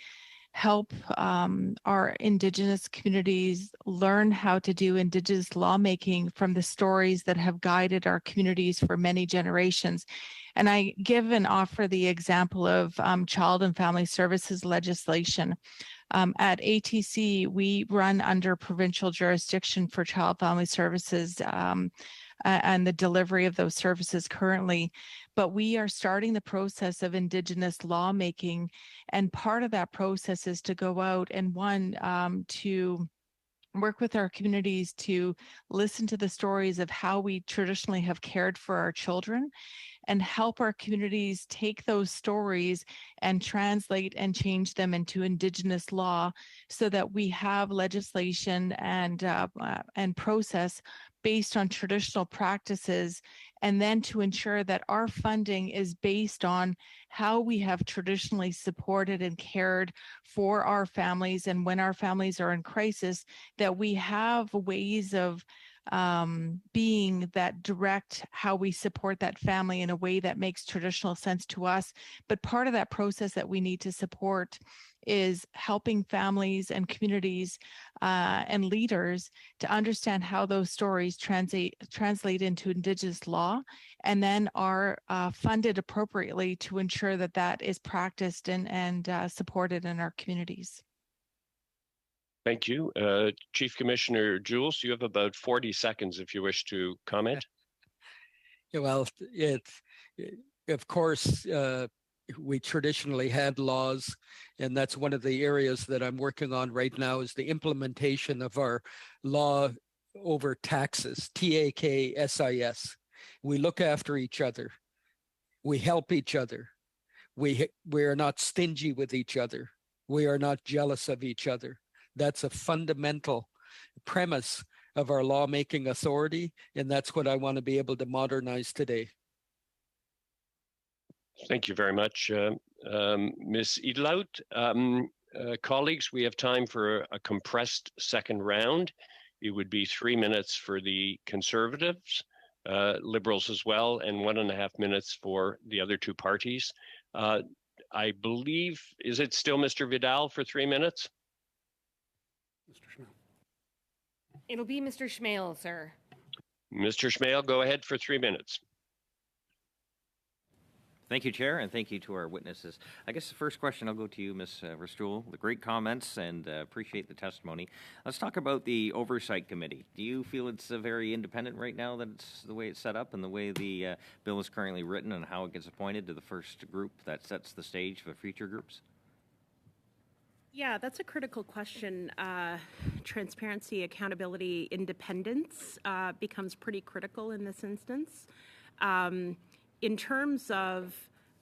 help our Indigenous communities learn how to do Indigenous lawmaking from the stories that have guided our communities for many generations. And I give and offer the example of child and family services legislation. At ATC, we run under provincial jurisdiction for child family services and the delivery of those services currently. But we are starting the process of Indigenous lawmaking. And part of that process is to go out and to work with our communities to listen to the stories of how we traditionally have cared for our children and help our communities take those stories and translate and change them into Indigenous law so that we have legislation and process based on traditional practices, and then to ensure that our funding is based on how we have traditionally supported and cared for our families. And when our families are in crisis, that we have ways of being that direct how we support that family in a way that makes traditional sense to us. But part of that process that we need to support is helping families and communities and leaders to understand how those stories translate into Indigenous law, and then are funded appropriately to ensure that that is practiced and supported in our communities. Thank you. Chief Commissioner Jules, you have about 40 seconds if you wish to comment. Yeah, well, of course, we traditionally had laws, and that's one of the areas that I'm working on right now is the implementation of our law over taxes, TAKSIS. We look after each other. We help each other. We are not stingy with each other. We are not jealous of each other. That's a fundamental premise of our lawmaking authority, and that's what I want to be able to modernize today. Thank you very much, Ms. Edelhout. Colleagues, we have time for a compressed second round. It would be 3 minutes for the Conservatives, Liberals as well, and 1.5 minutes for the other two parties. I believe, is it still Mr. Vidal for 3 minutes? Mr. Schmale. It'll be Mr. Schmale, sir. Mr. Schmale, go ahead for 3 minutes. Thank you, Chair, and thank you to our witnesses. I guess the first question, I'll go to you, Ms. Restool. The great comments and appreciate the testimony. Let's talk about the Oversight Committee. Do you feel it's very independent right now, that it's the way it's set up and the way the bill is currently written and how it gets appointed to the first group that sets the stage for future groups? Yeah, that's a critical question. Transparency, accountability, independence becomes pretty critical in this instance. In terms of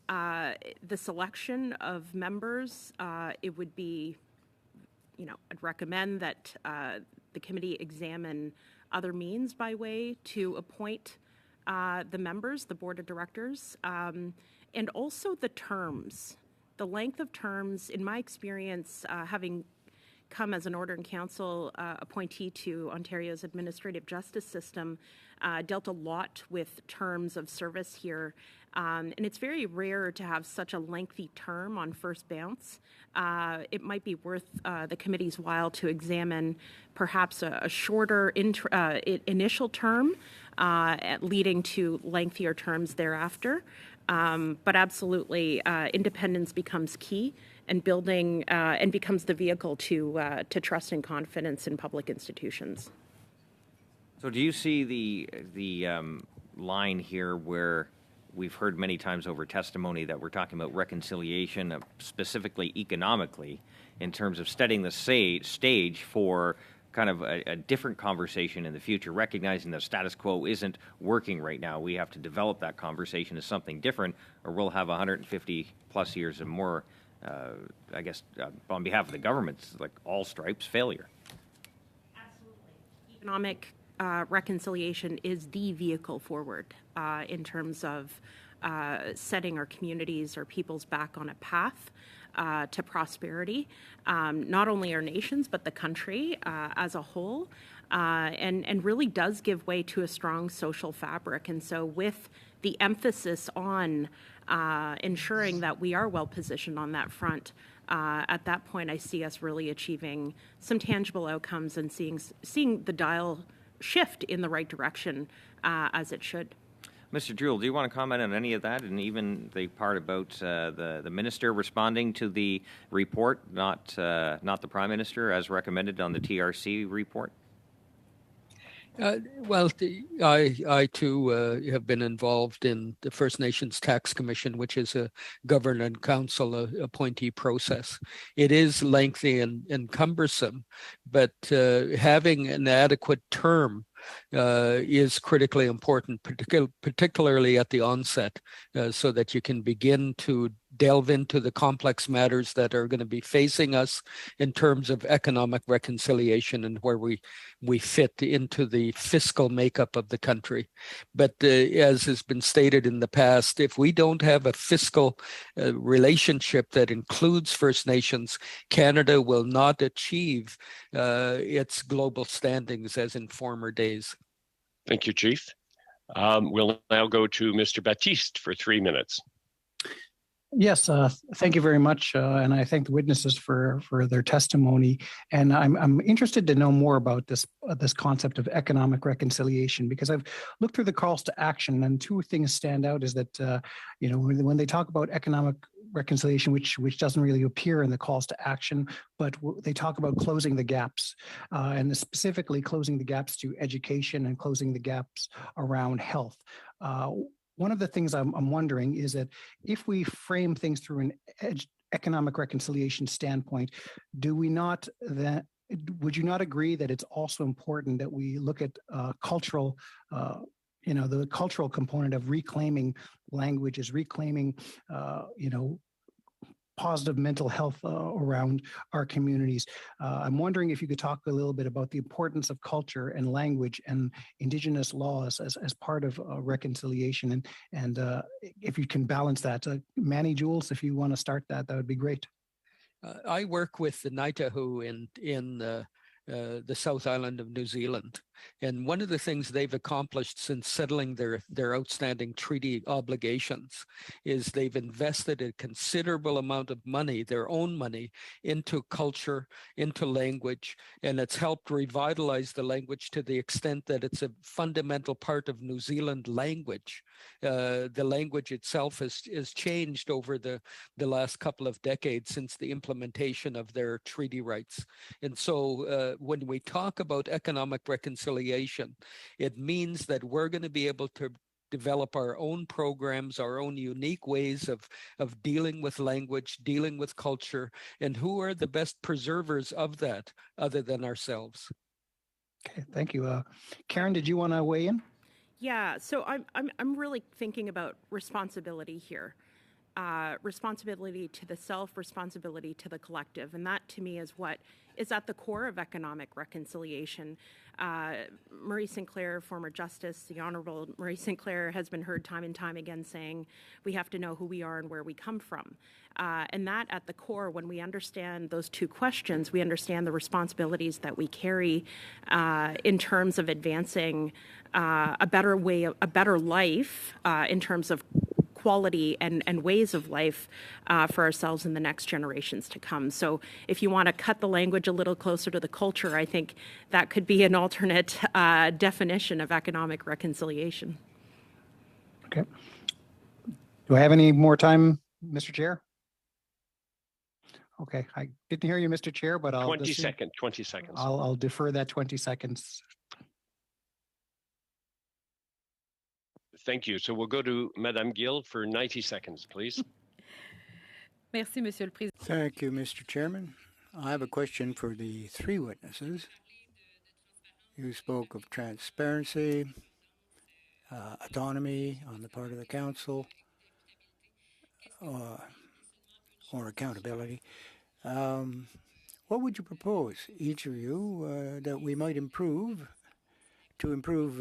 the selection of members, it would be, I'd recommend that the committee examine other means by way to appoint the members, the board of directors, and also the terms. The length of terms, in my experience, having come as an Order in Council appointee to Ontario's administrative justice system, dealt a lot with terms of service here. And it's very rare to have such a lengthy term on first bounce. It might be worth the committee's while to examine perhaps a shorter initial term leading to lengthier terms thereafter. But absolutely, independence becomes key, and building and becomes the vehicle to trust and confidence in public institutions. So, do you see the line here where we've heard many times over testimony that we're talking about reconciliation, specifically economically, in terms of setting the stage for kind of a different conversation in the future, recognizing the status quo isn't working right now. We have to develop that conversation as something different, or we'll have 150 plus years and more, I guess, on behalf of the governments, like all stripes, failure. Absolutely. Economic reconciliation is the vehicle forward in terms of setting our communities or peoples back on a path to prosperity, not only our nations, but the country as a whole, and really does give way to a strong social fabric. And so with the emphasis on ensuring that we are well positioned on that front, at that point, I see us really achieving some tangible outcomes and seeing the dial shift in the right direction as it should. Mr. Jewell, do you want to comment on any of that, and even the part about the minister responding to the report, not the Prime Minister, as recommended on the TRC report? Well, I too have been involved in the First Nations Tax Commission, which is a governor and council appointee process. It is lengthy and cumbersome, but having an adequate term is critically important, particularly at the onset, so that you can begin to delve into the complex matters that are going to be facing us in terms of economic reconciliation and where we fit into the fiscal makeup of the country. But as has been stated in the past, if we don't have a fiscal relationship that includes First Nations, Canada will not achieve its global standings as in former days. Thank you, Chief. We'll now go to Mr. Baptiste for 3 minutes. Yes, thank you very much, and I thank the witnesses for their testimony. And I'm interested to know more about this concept of economic reconciliation, because I've looked through the calls to action, and two things stand out. Is that when they talk about economic reconciliation, which doesn't really appear in the calls to action, but they talk about closing the gaps, and specifically closing the gaps to education and closing the gaps around health. One of the things I'm wondering is that if we frame things through an economic reconciliation standpoint, would you not agree that it's also important that we look at cultural, the cultural component of reclaiming languages, reclaiming, positive mental health around our communities? I'm wondering if you could talk a little bit about the importance of culture and language and Indigenous laws as part of reconciliation, and if you can balance that. Manny Jules, if you want to start that would be great. I work with the Ngaitahu in the South Island of New Zealand. And one of the things they've accomplished since settling their outstanding treaty obligations is they've invested a considerable amount of money, their own money, into culture, into language, and it's helped revitalize the language to the extent that it's a fundamental part of New Zealand language. The language itself has changed over the last couple of decades since the implementation of their treaty rights. And so when we talk about economic reconciliation, it means that we're going to be able to develop our own programs, our own unique ways of dealing with language, dealing with culture, and who are the best preservers of that other than ourselves? Okay, thank you. Karen, did you want to weigh in? Yeah, so I'm really thinking about responsibility here. Responsibility to the self, responsibility to the collective. And that to me is what is at the core of economic reconciliation. Murray Sinclair, former Justice, the Honorable Murray Sinclair, has been heard time and time again saying we have to know who we are and where we come from. And that at the core, when we understand those two questions, we understand the responsibilities that we carry in terms of advancing a better way, a better life in terms of quality and ways of life for ourselves and the next generations to come. So if you want to cut the language a little closer to the culture, I think that could be an alternate definition of economic reconciliation. Okay. Do I have any more time, Mr. Chair? Okay, I didn't hear you, Mr. Chair, but I'll 20 seconds. I'll defer that 20 seconds. Thank you. So we'll go to Madame Gill for 90 seconds, please. Merci, Monsieur le Président. Thank you, Mr. Chairman. I have a question for the three witnesses. You spoke of transparency, autonomy on the part of the council, or accountability. What would you propose, each of you, that we might improve to improve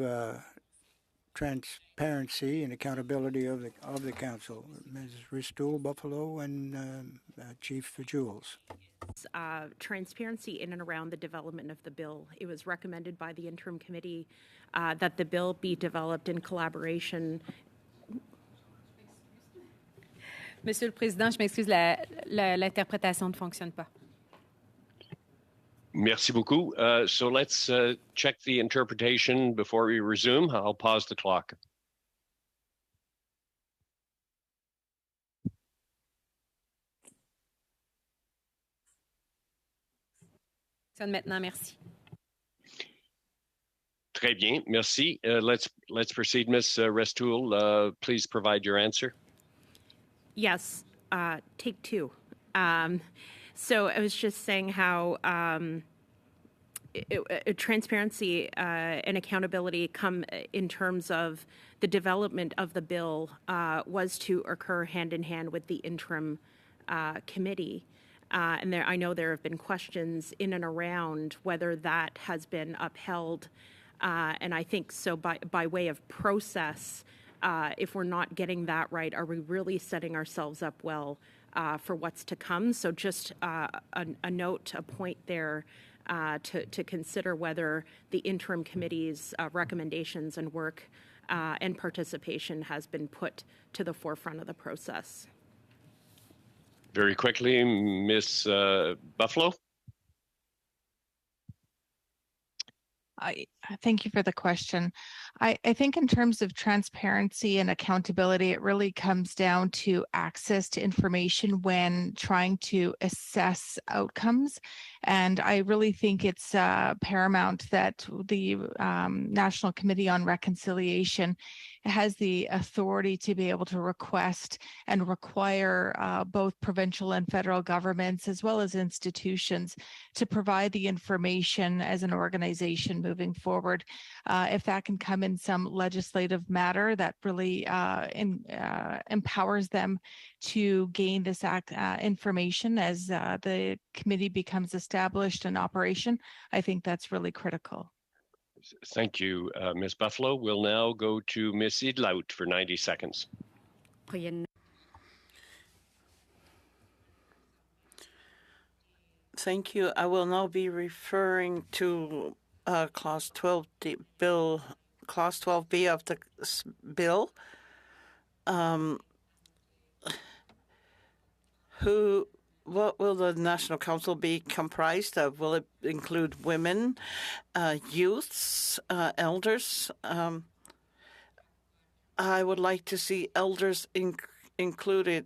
transparency and accountability of the council? Ms. Ristoul, Buffalo, and Chief Jules. Transparency in and around the development of the bill. It was recommended by the interim committee that the bill be developed in collaboration. Monsieur le Président, je m'excuse, l'interprétation ne fonctionne pas. Merci beaucoup. So let's check the interpretation before we resume. I'll pause the clock. Maintenant, merci. Très bien, merci. Let's proceed, Ms. Restoul. Please provide your answer. Yes, take two. So I was just saying how transparency and accountability come in terms of the development of the bill was to occur hand in hand with the interim committee. And I know there have been questions in and around whether that has been upheld. And I think so by way of process, if we're not getting that right, are we really setting ourselves up well for what's to come? So just a note, a point there to consider whether the interim committee's recommendations and work and participation has been put to the forefront of the process. Very quickly, Ms. Buffalo. Thank you for the question. I think in terms of transparency and accountability, it really comes down to access to information when trying to assess outcomes. And I really think it's paramount that the National Committee on Reconciliation has the authority to be able to request and require both provincial and federal governments, as well as institutions, to provide the information as an organization moving forward. If that can come in some legislative matter that really empowers them to gain this information as the committee becomes established in operation, I think that's really critical. Thank you, Ms. Buffalo. We'll now go to Ms. Idlaut for 90 seconds. Thank you. I will now be referring to Clause 12D, Clause 12B of the bill. What will the National Council be comprised of? Will it include women, youths, elders? I would like to see elders included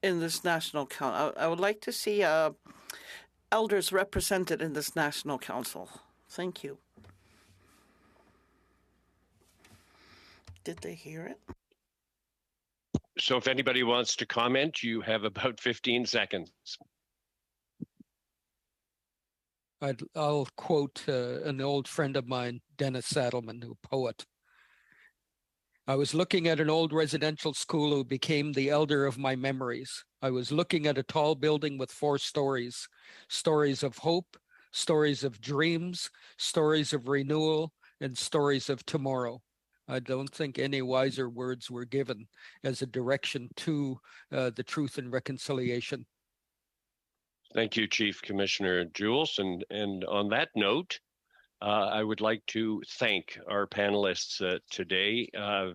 in this National Council. I would like to see elders represented in this National Council. Thank you. Did they hear it? So if anybody wants to comment, you have about 15 seconds. I'll quote an old friend of mine, Dennis Saddleman, a poet. I was looking at an old residential school who became the elder of my memories. I was looking at a tall building with 4 stories, stories of hope, stories of dreams, stories of renewal, and stories of tomorrow. I don't think any wiser words were given as a direction to the Truth and Reconciliation. Thank you, Chief Commissioner Jules. And on that note, I would like to thank our panelists today.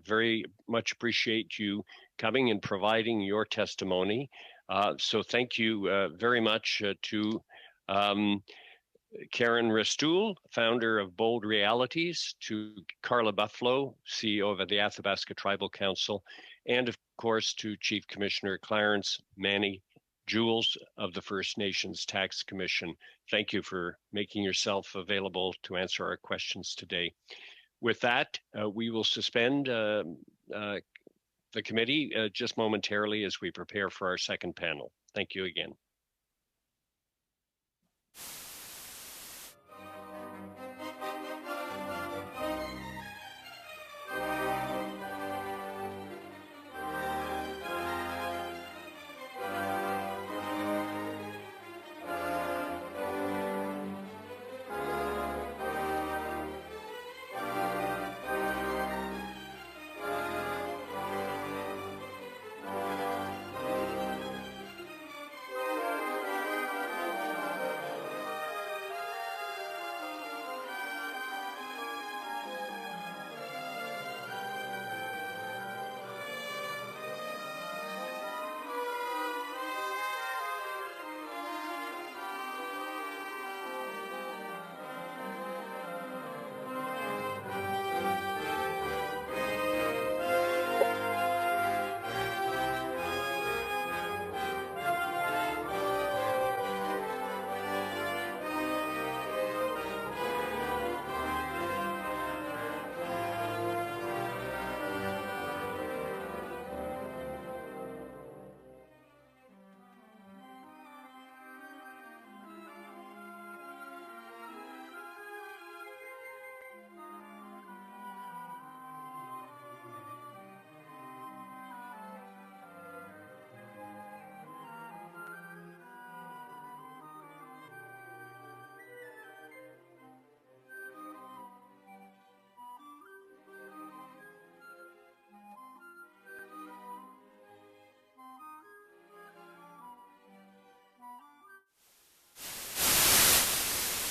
Very much appreciate you coming and providing your testimony. So thank you very much to Karen Restoul, founder of Bold Realities, to Carla Buffalo, CEO of the Athabasca Tribal Council, and of course to Chief Commissioner Clarence Manny Jules of the First Nations Tax Commission. Thank you for making yourself available to answer our questions today. With that, we will suspend the committee just momentarily as we prepare for our second panel. Thank you again.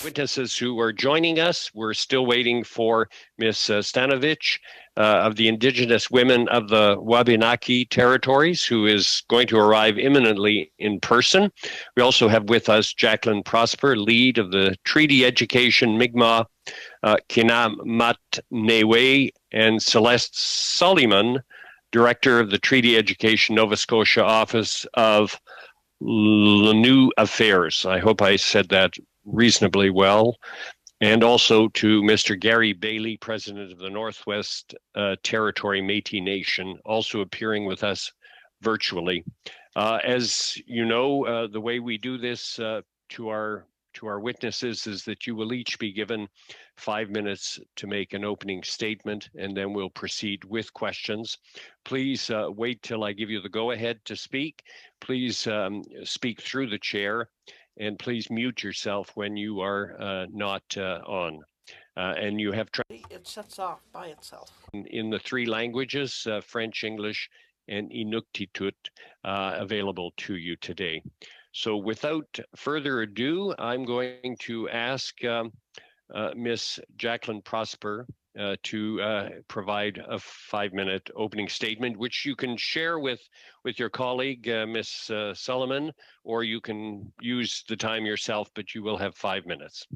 Witnesses who are joining us, we're still waiting for Ms. Stanovich of the Indigenous Women of the Wabanaki Territories, who is going to arrive imminently in person. We also have with us Jacqueline Prosper, lead of the Treaty Education Mi'kmaq Kinamatnewe, and Celeste Soliman, director of the Treaty Education Nova Scotia Office of New Affairs. I hope I said that reasonably well. And also to Mr. Gary Bailey, president of the Northwest Territory Métis Nation, also appearing with us virtually. As you know, the way we do this to our witnesses is that you will each be given 5 minutes to make an opening statement, and then we'll proceed with questions. Please wait till I give you the go-ahead to speak. Please speak through the chair, and please mute yourself when you are not on. And you have it shuts off by itself. in the three languages, French, English, and Inuktitut, available to you today. So without further ado, I'm going to ask Ms. Jacqueline Prosper to provide a 5-minute opening statement, which you can share with your colleague, Ms. Solomon, or you can use the time yourself, but you will have 5 minutes.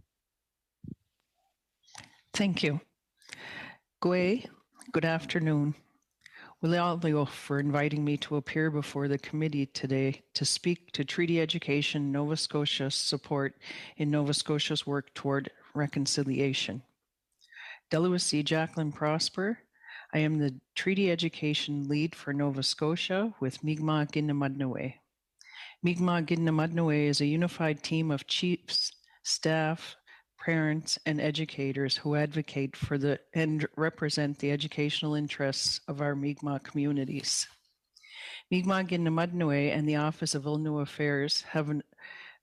Thank you. Gwe, good afternoon. Willalio for inviting me to appear before the committee today to speak to Treaty Education Nova Scotia's support in Nova Scotia's work toward reconciliation. Deluisi Jacqueline Prosper. I am the Treaty Education Lead for Nova Scotia with Mi'kmaq Kinamatnewe. Mi'kmaq Kinamatnewe is a unified team of chiefs, staff, parents, and educators who advocate for and represent the educational interests of our Mi'kmaq communities. Mi'kmaq Kinamatnewe and the Office of New Affairs have a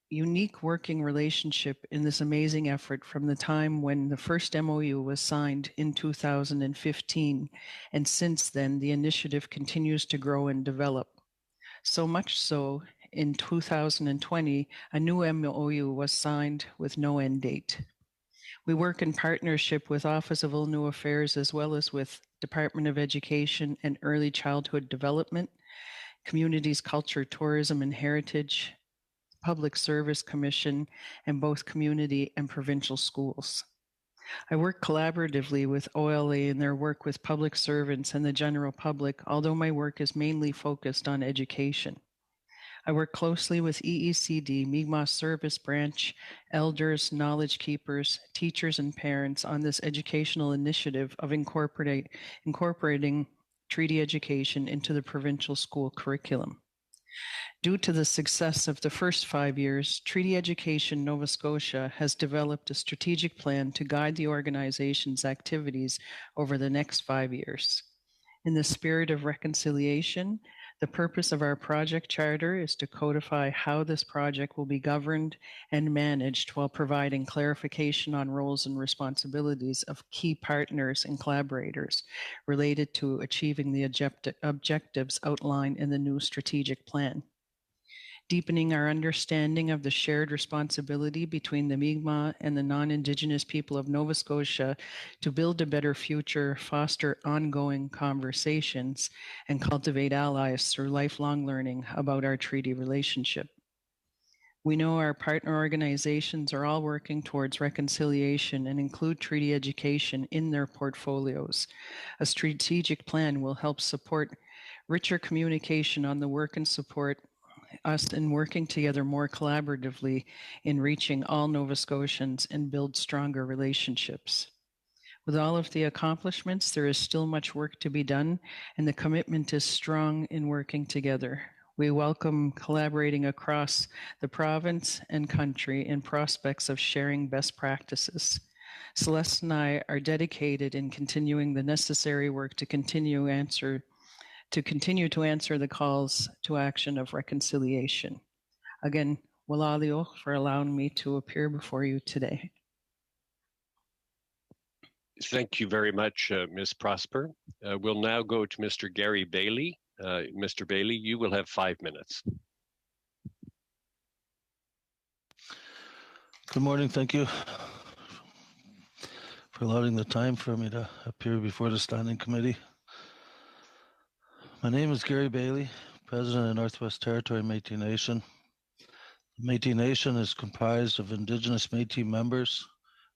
unique working relationship in this amazing effort from the time when the first MOU was signed in 2015, and since then the initiative continues to grow and develop. So much so, in 2020, a new MOU was signed with no end date. We work in partnership with Office of New Affairs as well as with Department of Education and Early Childhood Development, Communities, Culture, Tourism and Heritage, Public Service Commission, and both community and provincial schools. I work collaboratively with OLA in their work with public servants and the general public, although my work is mainly focused on education. I work closely with EECD, Mi'kmaq Service Branch, elders, knowledge keepers, teachers, and parents on this educational initiative of incorporating treaty education into the provincial school curriculum. Due to the success of the first 5 years, Treaty Education Nova Scotia has developed a strategic plan to guide the organization's activities over the next 5 years. In the spirit of reconciliation, the purpose of our project charter is to codify how this project will be governed and managed while providing clarification on roles and responsibilities of key partners and collaborators related to achieving the objectives outlined in the new strategic plan. Deepening our understanding of the shared responsibility between the Mi'kmaq and the non-Indigenous people of Nova Scotia to build a better future, foster ongoing conversations, and cultivate allies through lifelong learning about our treaty relationship. We know our partner organizations are all working towards reconciliation and include treaty education in their portfolios. A strategic plan will help support richer communication on the work and support us in working together more collaboratively in reaching all Nova Scotians and build stronger relationships. With all of the accomplishments, there is still much work to be done, and the commitment is strong in working together. We welcome collaborating across the province and country in prospects of sharing best practices. Celeste and I are dedicated in continuing the necessary work to continue to answer the calls to action of reconciliation. Again, Walalio for allowing me to appear before you today. Thank you very much, Ms. Prosper. We'll now go to Mr. Gary Bailey. Mr. Bailey, you will have 5 minutes. Good morning. Thank you for allowing the time for me to appear before the Standing Committee. My name is Gary Bailey, President of Northwest Territory Métis Nation. The Métis Nation is comprised of Indigenous Métis members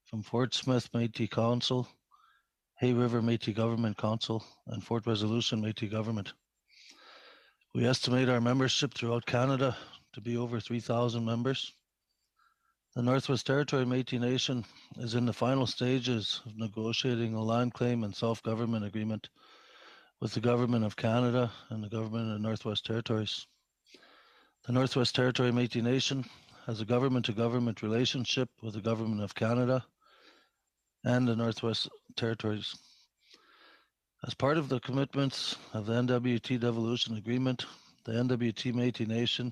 from Fort Smith Métis Council, Hay River Métis Government Council, and Fort Resolution Métis Government. We estimate our membership throughout Canada to be over 3,000 members. The Northwest Territory Métis Nation is in the final stages of negotiating a land claim and self-government agreement with the Government of Canada and the Government of the Northwest Territories. The Northwest Territory Métis Nation has a government-to-government relationship with the Government of Canada and the Northwest Territories. As part of the commitments of the NWT Devolution Agreement, the NWT Métis Nation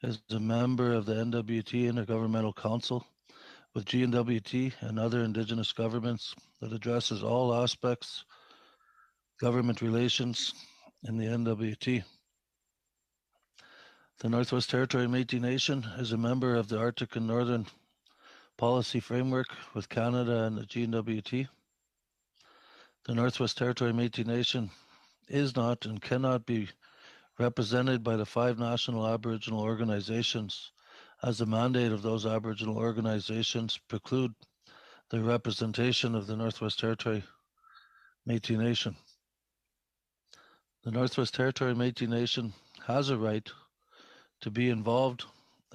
is a member of the NWT Intergovernmental Council with GNWT and other Indigenous governments that addresses all aspects government relations in the NWT. The Northwest Territory Métis Nation is a member of the Arctic and Northern Policy Framework with Canada and the GNWT. The Northwest Territory Métis Nation is not and cannot be represented by the 5 national Aboriginal organizations, as the mandate of those Aboriginal organizations preclude the representation of the Northwest Territory Métis Nation. The Northwest Territory Métis Nation has a right to be involved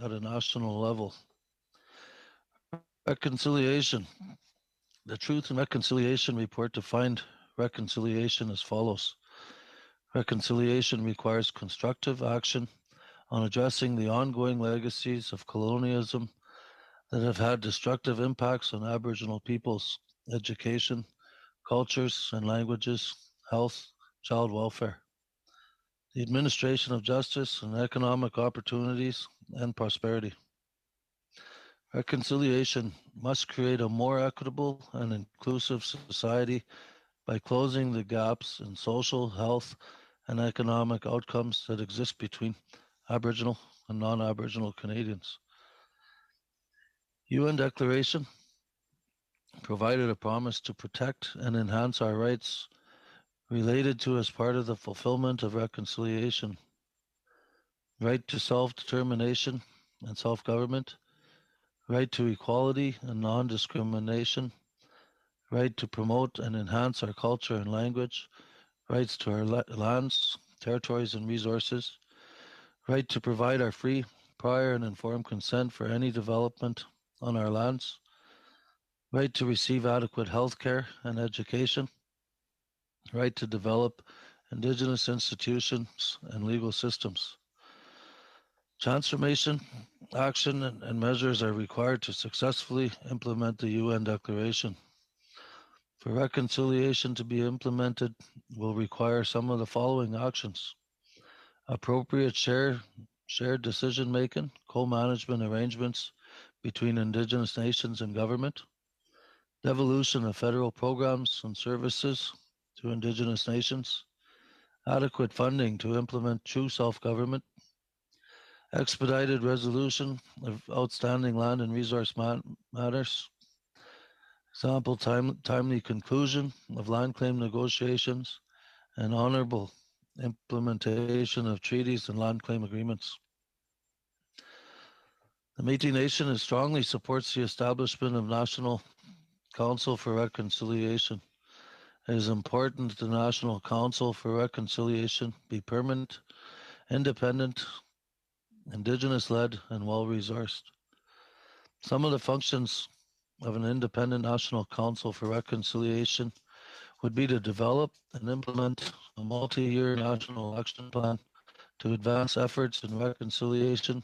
at a national level. Reconciliation. The Truth and Reconciliation Report defined reconciliation as follows. Reconciliation requires constructive action on addressing the ongoing legacies of colonialism that have had destructive impacts on Aboriginal peoples' education, cultures and languages, health, child welfare, the administration of justice and economic opportunities and prosperity. Reconciliation must create a more equitable and inclusive society by closing the gaps in social, health, and economic outcomes that exist between Aboriginal and non-Aboriginal Canadians. UN Declaration provided a promise to protect and enhance our rights related to as part of the fulfillment of reconciliation, right to self-determination and self-government, right to equality and non-discrimination, right to promote and enhance our culture and language, rights to our lands, territories, and resources, right to provide our free, prior, and informed consent for any development on our lands, right to receive adequate health care and education, right to develop Indigenous institutions and legal systems. Transformation, action, and measures are required to successfully implement the UN Declaration. For reconciliation to be implemented will require some of the following actions: appropriate shared decision-making, co-management arrangements between Indigenous nations and government, devolution of federal programs and services to Indigenous nations, adequate funding to implement true self-government, expedited resolution of outstanding land and resource matters, example, timely conclusion of land claim negotiations, and honorable implementation of treaties and land claim agreements. The Métis Nation strongly supports the establishment of National Council for Reconciliation. It is important that the National Council for Reconciliation be permanent, independent, Indigenous-led, and well-resourced. Some of the functions of an independent National Council for Reconciliation would be to develop and implement a multi-year national action plan to advance efforts in reconciliation,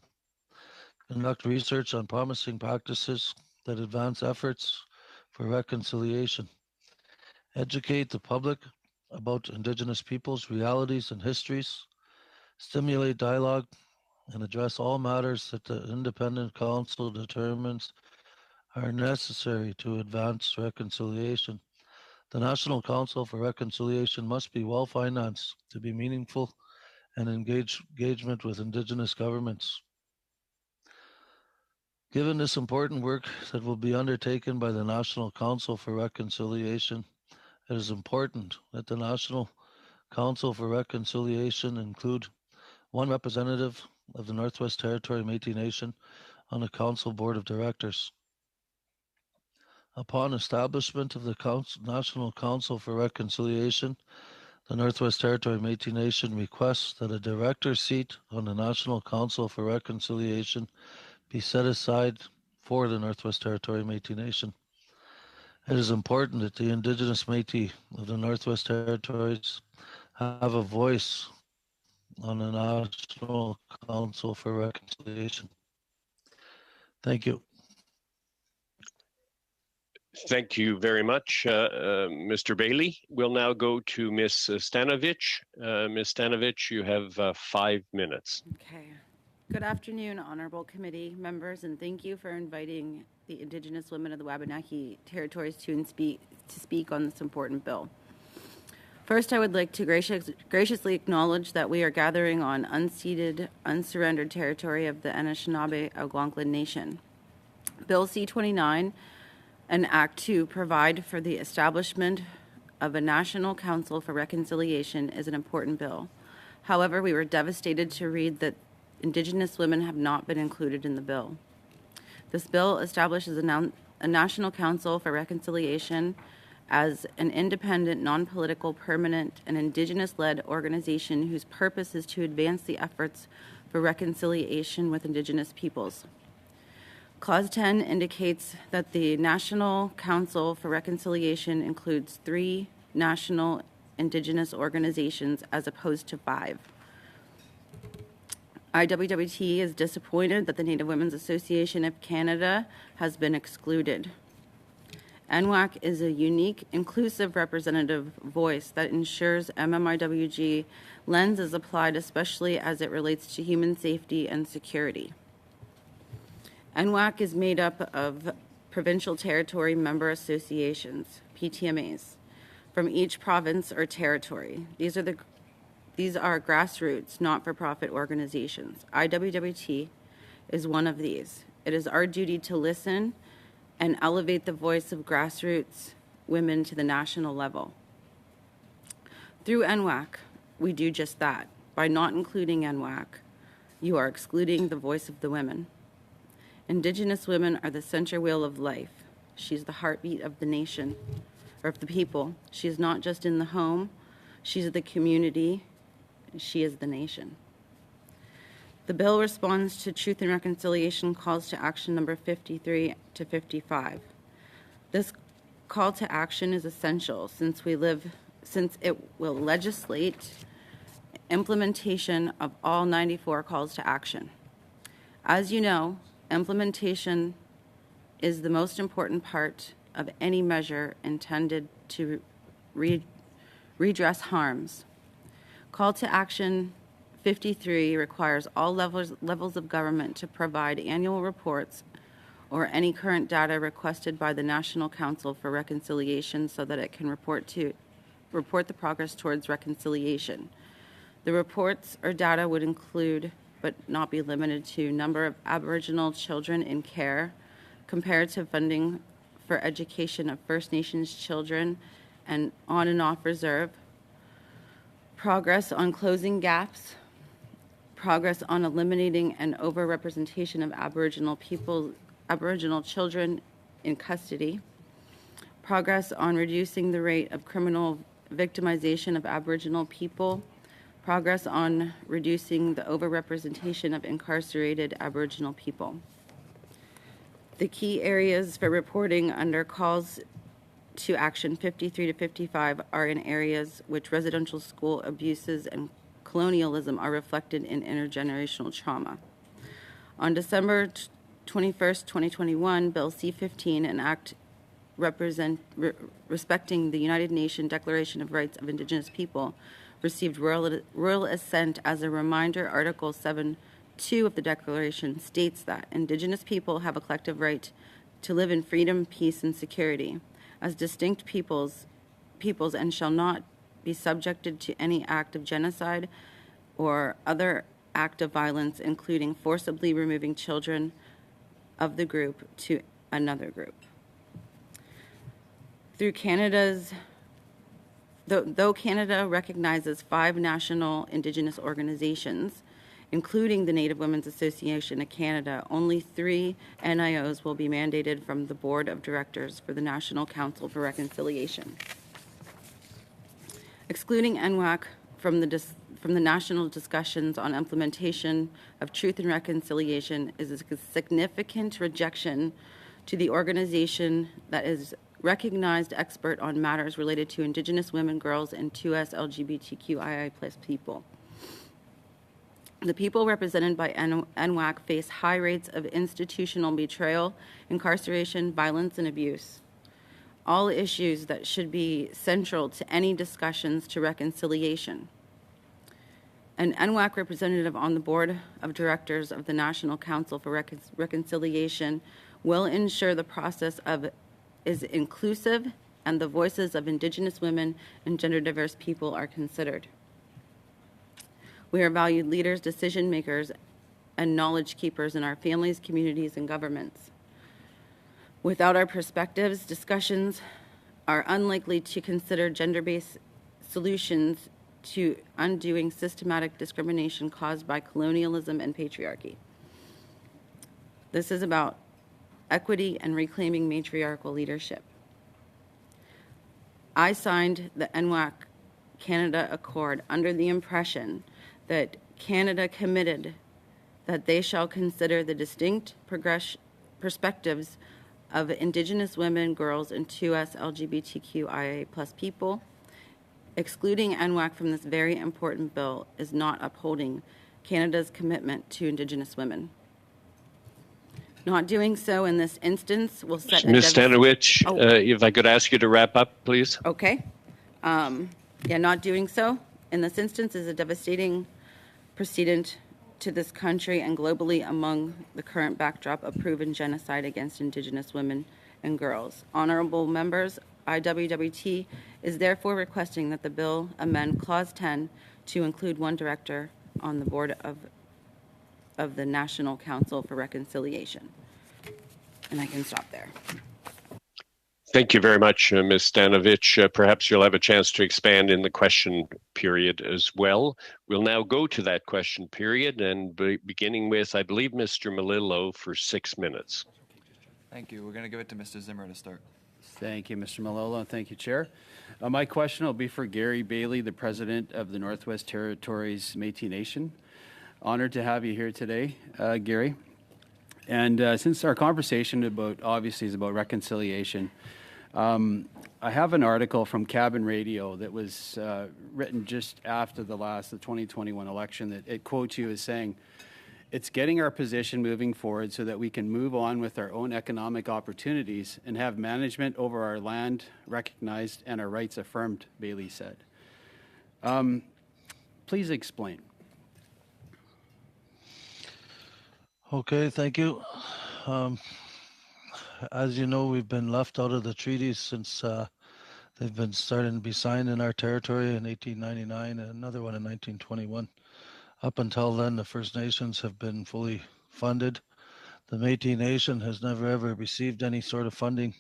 conduct research on promising practices that advance efforts for reconciliation, educate the public about Indigenous peoples' realities and histories, stimulate dialogue, and address all matters that the Independent Council determines are necessary to advance reconciliation. The National Council for Reconciliation must be well financed to be meaningful and engagement with Indigenous governments. Given this important work that will be undertaken by the National Council for Reconciliation, it is important that the National Council for Reconciliation include one representative of the Northwest Territory Métis Nation on the Council Board of Directors. Upon establishment of the National Council for Reconciliation, the Northwest Territory Métis Nation requests that a director seat on the National Council for Reconciliation be set aside for the Northwest Territory Métis Nation. It is important that the Indigenous Métis of the Northwest Territories have a voice on the National Council for Reconciliation. Thank you. Thank you very much, Mr. Bailey. We'll now go to Ms. Stanovich. Ms. Stanovich, you have 5 minutes. Okay. Good afternoon, honorable committee members, and thank you for inviting the Indigenous women of the Wabanaki Territories to speak on this important bill. First, I would like to graciously acknowledge that we are gathering on unceded, unsurrendered territory of the Anishinaabe Algonquin Nation. Bill C-29 and Act 2 provide for the establishment of a National Council for Reconciliation is an important bill. However, we were devastated to read that Indigenous women have not been included in the bill. This bill establishes a National Council for Reconciliation as an independent, non-political, permanent, and Indigenous-led organization whose purpose is to advance the efforts for reconciliation with Indigenous peoples. Clause 10 indicates that the National Council for Reconciliation includes 3 national Indigenous organizations as opposed to 5. IWWT is disappointed that the Native Women's Association of Canada has been excluded. NWAC is a unique, inclusive representative voice that ensures MMIWG lens is applied, especially as it relates to human safety and security. NWAC is made up of provincial territory member associations, PTMAs, from each province or territory. These are grassroots, not-for-profit organizations. IWWT is one of these. It is our duty to listen and elevate the voice of grassroots women to the national level. Through NWAC, we do just that. By not including NWAC, you are excluding the voice of the women. Indigenous women are the center wheel of life. She's the heartbeat of the nation, or of the people. She is not just in the home, she's the community, she is the nation. The bill responds to Truth and Reconciliation calls to action number 53 to 55. This call to action is essential since it will legislate implementation of all 94 calls to action. As you know, implementation is the most important part of any measure intended to redress harms. Call to action 53 requires all levels of government to provide annual reports or any current data requested by the National Council for Reconciliation so that it can report the progress towards reconciliation. The reports or data would include, but not be limited to, number of Aboriginal children in care, comparative funding for education of First Nations children and on and off reserve, progress on closing gaps, progress on eliminating an overrepresentation of Aboriginal children in custody, progress on reducing the rate of criminal victimization of Aboriginal people, progress on reducing the overrepresentation of incarcerated Aboriginal people. The key areas for reporting under calls to action 53 to 55 are in areas which residential school abuses and colonialism are reflected in intergenerational trauma. On December 21st, 2021, Bill C-15, an act respecting the United Nations Declaration of Rights of Indigenous People, received royal assent. As a reminder, Article 7.2 of the Declaration states that Indigenous people have a collective right to live in freedom, peace, and security as distinct peoples and shall not be subjected to any act of genocide or other act of violence, including forcibly removing children of the group to another group. Though Canada recognizes 5 national Indigenous organizations, including the Native Women's Association of Canada, only 3 NIOs will be mandated from the Board of Directors for the National Council for Reconciliation. Excluding NWAC from the national discussions on implementation of Truth and Reconciliation is a significant rejection to the organization that is recognized expert on matters related to Indigenous women, girls, and 2S LGBTQIA+ people. The people represented by NWAC face high rates of institutional betrayal, incarceration, violence, and abuse. All issues that should be central to any discussions to reconciliation. An NWAC representative on the Board of Directors of the National Council for Reconciliation will ensure the process is inclusive and the voices of Indigenous women and gender-diverse people are considered. We are valued leaders, decision makers, and knowledge keepers in our families, communities, and governments. Without our perspectives, discussions are unlikely to consider gender-based solutions to undoing systematic discrimination caused by colonialism and patriarchy. This is about equity and reclaiming matriarchal leadership. I signed the NWAC Canada Accord under the impression that Canada committed that they shall consider the distinct perspectives of Indigenous women, girls, and 2S LGBTQIA+ people. Excluding NWAC from this very important bill is not upholding Canada's commitment to Indigenous women. Not doing so in this instance will set Ms. Stanowich, if I could ask you to wrap up, please. Okay. Not doing so in this instance is a devastating precedent to this country and globally among the current backdrop of proven genocide against Indigenous women and girls. Honorable members, IWWT is therefore requesting that the bill amend Clause 10 to include 1 director on the board of the National Council for Reconciliation. And I can stop there. Thank you very much, Ms. Stanowich. Perhaps you'll have a chance to expand in the question period as well. We'll now go to that question period and beginning with, I believe, Mr. Melillo for 6 minutes. Thank you. We're going to give it to Mr. Zimmer to start. Thank you, Mr. Malolo, and thank you, Chair. My question will be for Gary Bailey, the President of the Northwest Territories Métis Nation. Honored to have you here today, Gary. And since our conversation obviously is about reconciliation, I have an article from Cabin Radio that was written just after the 2021 election that it quotes you as saying, "It's getting our position moving forward so that we can move on with our own economic opportunities and have management over our land recognized and our rights affirmed," Bailey said. Please explain. Okay, thank you. As you know, we've been left out of the treaties since they've been starting to be signed in our territory in 1899 and another one in 1921. Up until then, the First Nations have been fully funded. The Métis Nation has never ever received any sort of funding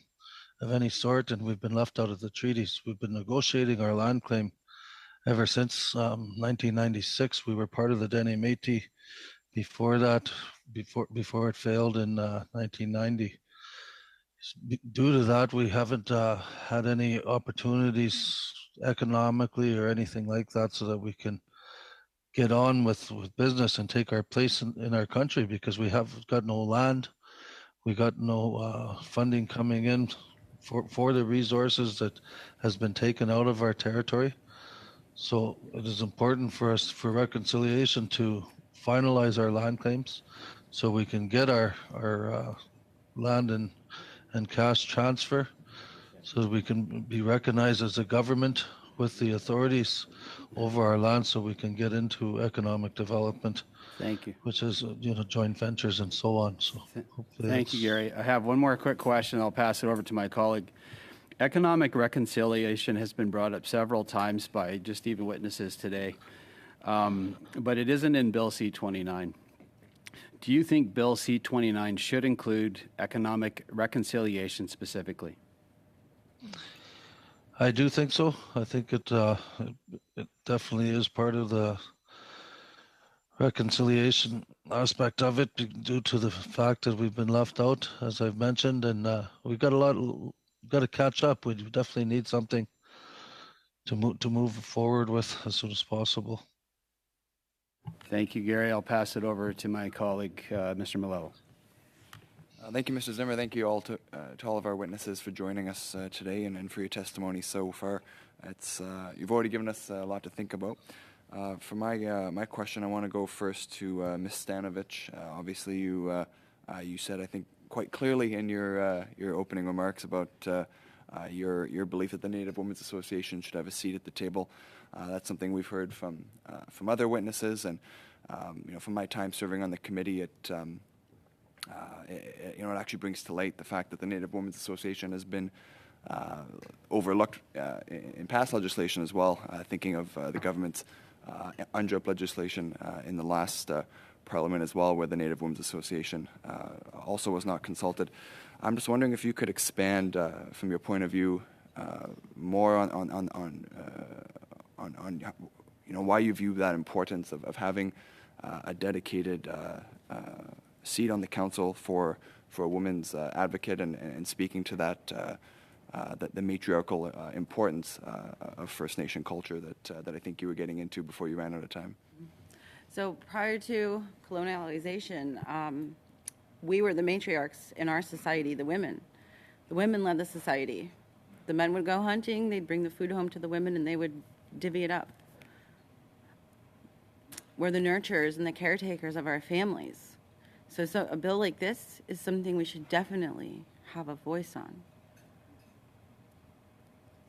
of any sort, and we've been left out of the treaties. We've been negotiating our land claim ever since 1996. We were part of the Dene Métis. Before that, before it failed in 1990. Due to that, we haven't had any opportunities economically or anything like that so that we can get on with business and take our place in our country, because we have got no land. We got no funding coming in for the resources that has been taken out of our territory. So it is important for us, for reconciliation, to finalize our land claims so we can get our land and cash transfer, so that we can be recognized as a government with the authorities over our land, so we can get into economic development. Thank you. Which is, joint ventures and so on. So thank you, Gary. I have one more quick question. I'll pass it over to my colleague. Economic reconciliation has been brought up several times by just even witnesses today, but it isn't in Bill C-29. Do you think Bill C-29 should include economic reconciliation specifically? I do think so. I think it definitely is part of the reconciliation aspect of it, due to the fact that we've been left out, as I've mentioned, and we've got to catch up. We definitely need something to move forward with as soon as possible. Thank you, Gary. I'll pass it over to my colleague, Mr. Malello. Thank you, Mr. Zimmer. Thank you all to all of our witnesses for joining us today and for your testimony so far. You've already given us a lot to think about. For my question, I want to go first to Ms. Stanovich. Obviously, you said, I think, quite clearly in your opening remarks about your belief that the Native Women's Association should have a seat at the table. That's something we've heard from other witnesses, and from my time serving on the committee, it actually brings to light the fact that the Native Women's Association has been overlooked in past legislation as well. Thinking of the government's UNDRIP legislation in the last Parliament as well, where the Native Women's Association also was not consulted. I'm just wondering if you could expand from your point of view more on why you view that importance of having a dedicated seat on the council for a woman's advocate, and speaking to that the matriarchal importance of First Nation culture that I think you were getting into before you ran out of time. So prior to colonialization, we were the matriarchs in our society, the women. The women led the society. The men would go hunting, they'd bring the food home to the women, and they would divvy it up. We're the nurturers and the caretakers of our families. So a bill like this is something we should definitely have a voice on.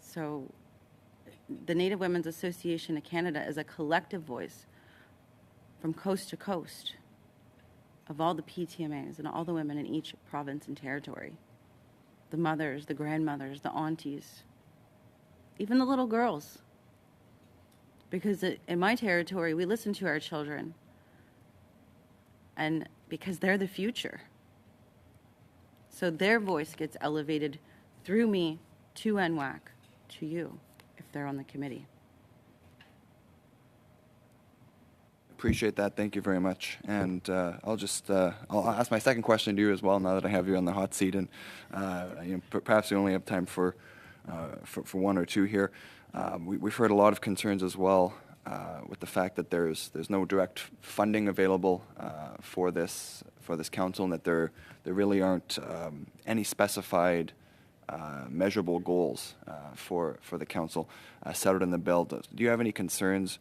So the Native Women's Association of Canada is a collective voice from coast to coast of all the PTMAs and all the women in each province and territory. The mothers, the grandmothers, the aunties, even the little girls. Because in my territory, we listen to our children, and because they're the future. So their voice gets elevated through me to NWAC, to you, if they're on the committee. Appreciate that. Thank you very much. And I'll ask my second question to you as well, now that I have you on the hot seat, and perhaps we only have time for one or two here. We've heard a lot of concerns as well with the fact that there's no direct funding available for this council, and that there really aren't any specified measurable goals for the council set out in the bill. Do you have any concerns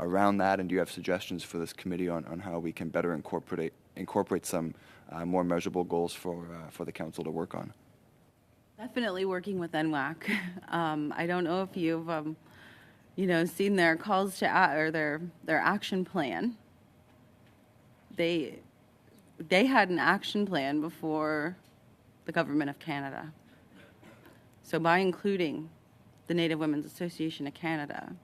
around that, and do you have suggestions for this committee on how we can better incorporate some more measurable goals for the council to work on? Definitely working with NWAC. I don't know if you've seen their calls to or their action plan. They had an action plan before the Government of Canada. So by including the Native Women's Association of Canada,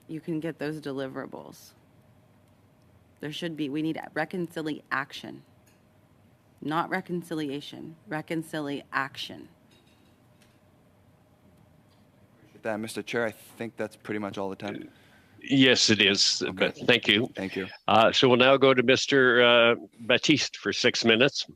you can get those deliverables. We need reconciliation, not reconciliation, reconciliation. That, Mr. Chair, I think that's pretty much all the time. Yes, it is. Okay. But thank you. Thank you. So we'll now go to Mr. Baptiste for 6 minutes.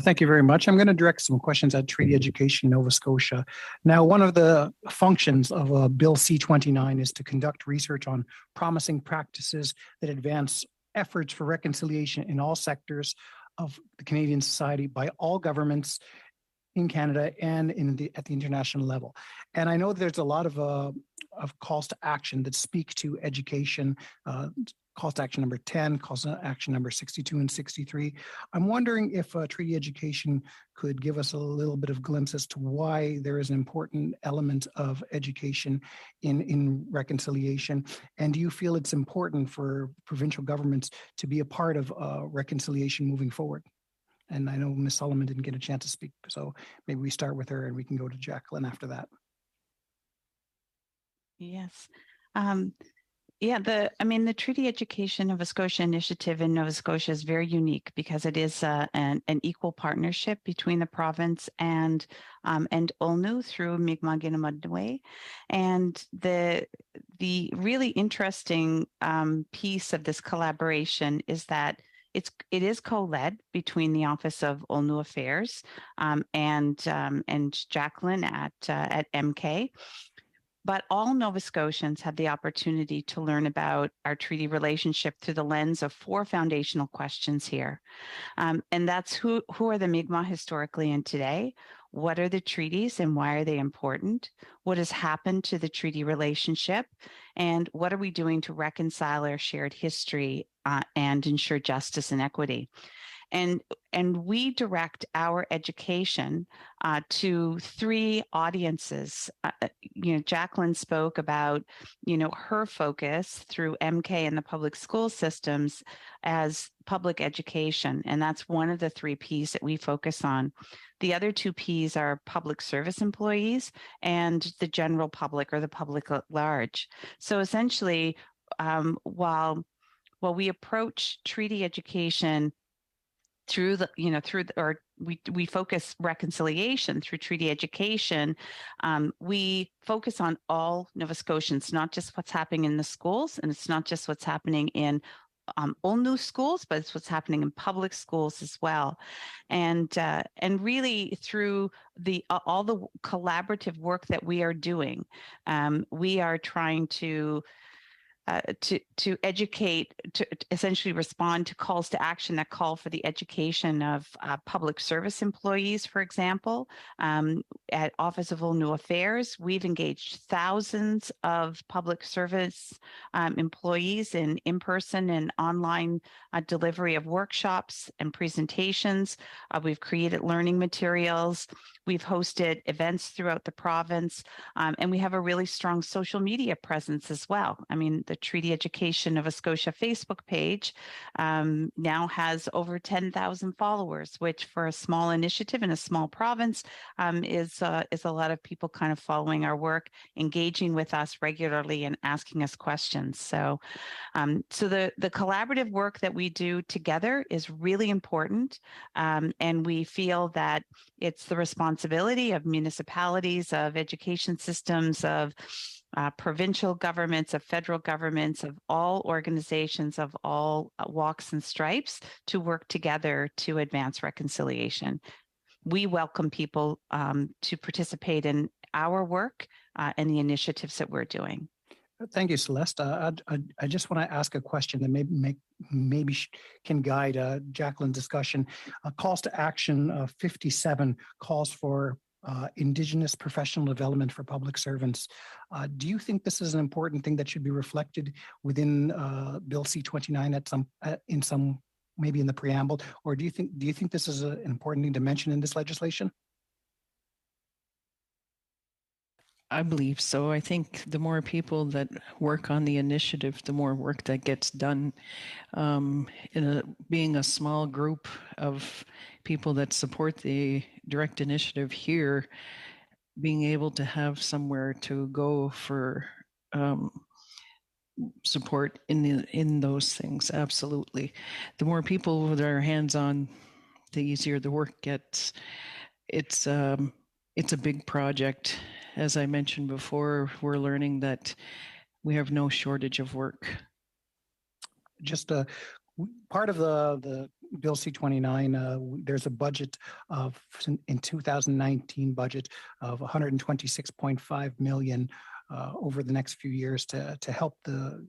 Thank you very much. I'm going to direct some questions at Treaty Education Nova Scotia. Now, one of the functions of Bill C-29 is to conduct research on promising practices that advance efforts for reconciliation in all sectors of the Canadian society by all governments in Canada and at the international level. And I know there's a lot of calls to action that speak to education, calls to action number 10, calls to action number 62 and 63. I'm wondering if Treaty Education could give us a little bit of glimpse as to why there is an important element of education in reconciliation. And do you feel it's important for provincial governments to be a part of reconciliation moving forward? And I know Ms. Solomon didn't get a chance to speak, so maybe we start with her and we can go to Jacqueline after that. Yes. The Treaty Education Nova Scotia initiative in Nova Scotia is very unique because it is an equal partnership between the province and OLNU through Mi'kmaq Ginamudway. And the really interesting piece of this collaboration is that it is co-led between the Office of OLNU Affairs and Jacqueline at MK. But all Nova Scotians have the opportunity to learn about our treaty relationship through the lens of 4 foundational questions here. And that's who are the Mi'kmaq historically and today? What are the treaties and why are they important? What has happened to the treaty relationship? And what are we doing to reconcile our shared history and ensure justice and equity? And we direct our education to 3 audiences. Jacqueline spoke about, her focus through MK and the public school systems as public education. And that's one of the 3 Ps that we focus on. The other 2 Ps are public service employees and the general public or the public at large. So essentially, while we approach treaty education we focus reconciliation through treaty education, we focus on all Nova Scotians, not just what's happening in the schools, and it's not just what's happening in OLNU schools, but it's what's happening in public schools as well. And really through all the collaborative work that we are doing, we are trying to educate, to essentially respond to calls to action that call for the education of public service employees, for example. At Office of OLNU Affairs, we've engaged thousands of public service employees in person and online delivery of workshops and presentations. We've created learning materials. We've hosted events throughout the province, and we have a really strong social media presence as well. I mean, the Treaty Education Nova Scotia Facebook page now has over 10,000 followers, which for a small initiative in a small province is a lot of people kind of following our work, engaging with us regularly and asking us questions. So the collaborative work that we do together is really important, and we feel that it's the responsibility of municipalities, of education systems, of provincial governments, of federal governments, of all organizations of all walks and stripes to work together to advance reconciliation. We welcome people to participate in our work and the initiatives that we're doing. Thank you, Celeste. I just want to ask a question that maybe can guide Jacqueline's discussion. Calls to action 57 calls for Indigenous professional development for public servants. Do you think this is an important thing that should be reflected within Bill C-29 in some maybe in the preamble, or do you think this is an important thing to mention in this legislation? I believe so. I think the more people that work on the initiative, the more work that gets done. Being a small group of people that support the direct initiative here, being able to have somewhere to go for support in those things, absolutely. The more people with their hands on, the easier the work gets. It's a big project. As I mentioned before, we're learning that we have no shortage of work. Just part of the Bill C-29, there's a budget of, in 2019 budget of $126.5 million over the next few years to help the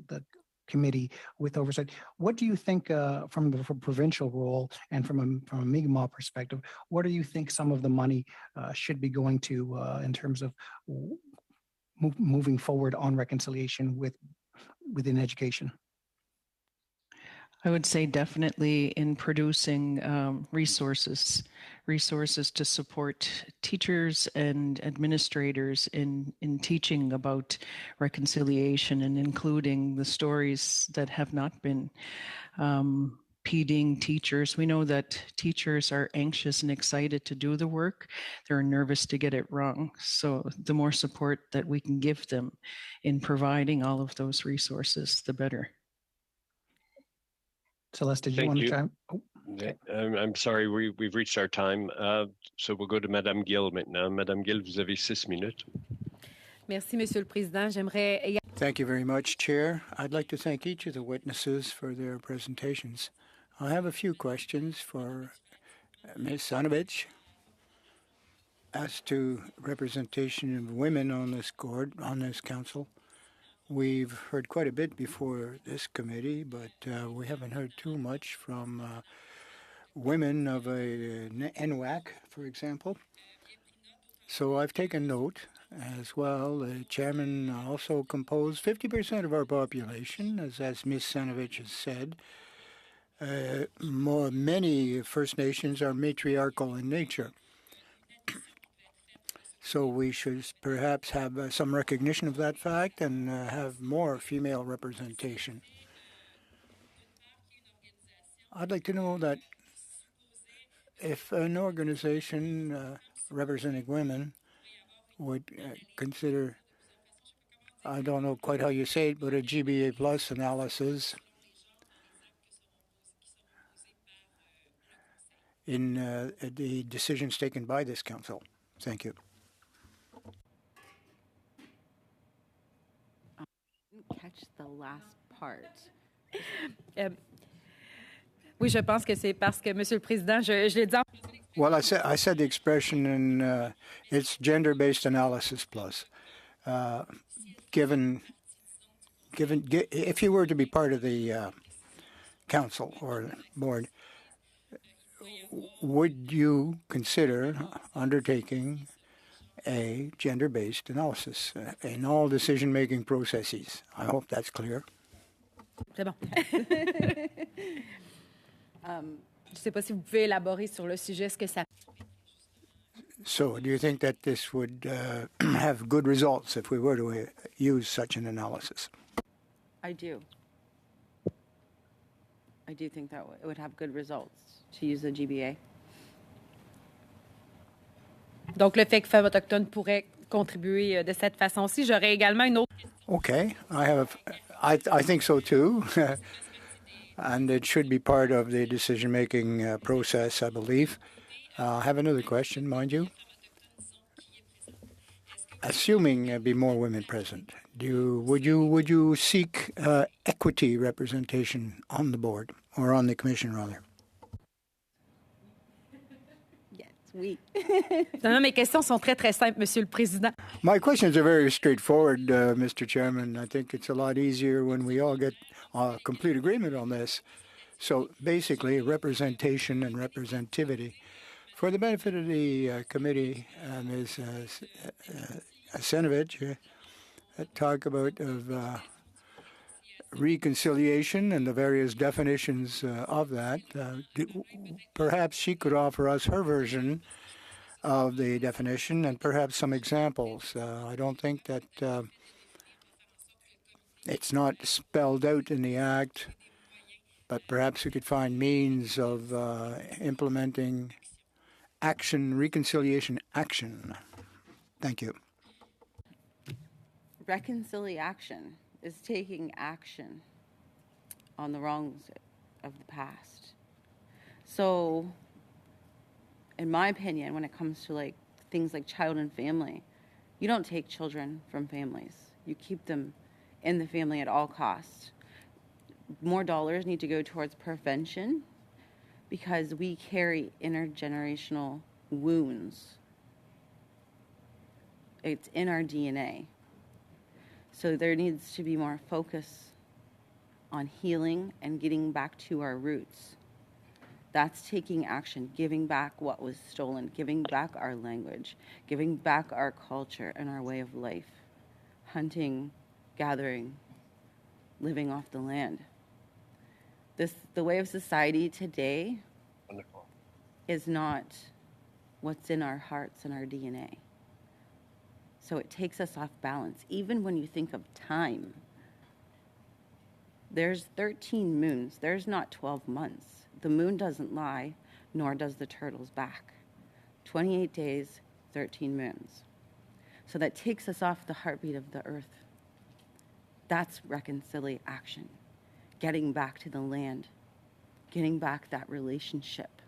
committee with oversight. What do you think from the provincial role and from a Mi'kmaq perspective, what do you think some of the money should be going to in terms of moving forward on reconciliation within education? I would say definitely in producing resources to support teachers and administrators in teaching about reconciliation and including the stories that have not been PDing teachers. We know that teachers are anxious and excited to do the work. They're nervous to get it wrong. So the more support that we can give them in providing all of those resources, the better. Celeste, did you want to chime? Oh, okay. I'm sorry, we've reached our time. So we'll go to Madame Gill maintenant. Madame Gill, vous avez 6 minutes. Merci, Monsieur le Président. J'aimerais... Thank you very much, Chair. I'd like to thank each of the witnesses for their presentations. I have a few questions for Ms. Sanovich as to representation of women on this council. We've heard quite a bit before this committee, but we haven't heard too much from women of a NWAC, for example. So I've taken note as well. The chairman also composed 50% of our population, as Ms. Sanovich has said. Many First Nations are matriarchal in nature. So we should perhaps have some recognition of that fact and have more female representation. I'd like to know that if an organization representing women would consider, I don't know quite how you say it, but a GBA plus analysis in the decisions taken by this council. Thank you. Catch the last part. Oui, je pense que c'est parce que, Monsieur le Président, je l'ai dit. Well, I said the expression, and it's gender-based analysis plus. Given, if you were to be part of the council or board, would you consider undertaking a gender-based analysis in all decision-making processes? I hope that's clear. C'est bon. Je ne sais pas si vous pouvez élaborer sur le sujet ce que ça. So, do you think that this would have good results if we were to use such an analysis? I do. I do think that it would have good results to use the GBA. Donc, le fait que Femmes autochtones pourraient contribuer de cette façon-ci, j'aurais également une autre. Okay, I think so too, and it should be part of the decision-making process, I believe. I have another question, mind you. Assuming there'd be more women present, would you seek equity representation on the board or on the commission, rather? Yes, Oui. Finalement, mes questions sont très, très simples, Monsieur le Président. My questions are very straightforward, Mr. Chairman. I think it's a lot easier when we all get complete agreement on this. So basically, representation and representativity. For the benefit of the committee, Ms. Senovich, talk about reconciliation and the various definitions of that. Perhaps she could offer us her version of the definition and perhaps some examples. I don't think that it's not spelled out in the Act, but perhaps we could find means of implementing action, reconciliation action. Thank you. Reconciliation is taking action on the wrongs of the past. So, in my opinion, when it comes to like things like child and family, you don't take children from families. You keep them in the family at all costs. More dollars need to go towards prevention because we carry intergenerational wounds. It's in our DNA. So there needs to be more focus on healing and getting back to our roots. That's taking action, giving back what was stolen, giving back our language, giving back our culture and our way of life. Hunting, gathering, living off the land. The way of society today is not what's in our hearts and our DNA. So it takes us off balance. Even when you think of time, there's 13 moons. There's not 12 months. The moon doesn't lie, nor does the turtle's back. 28 days, 13 moons. So that takes us off the heartbeat of the earth. That's reconciliation. Getting back to the land. Getting back that relationship.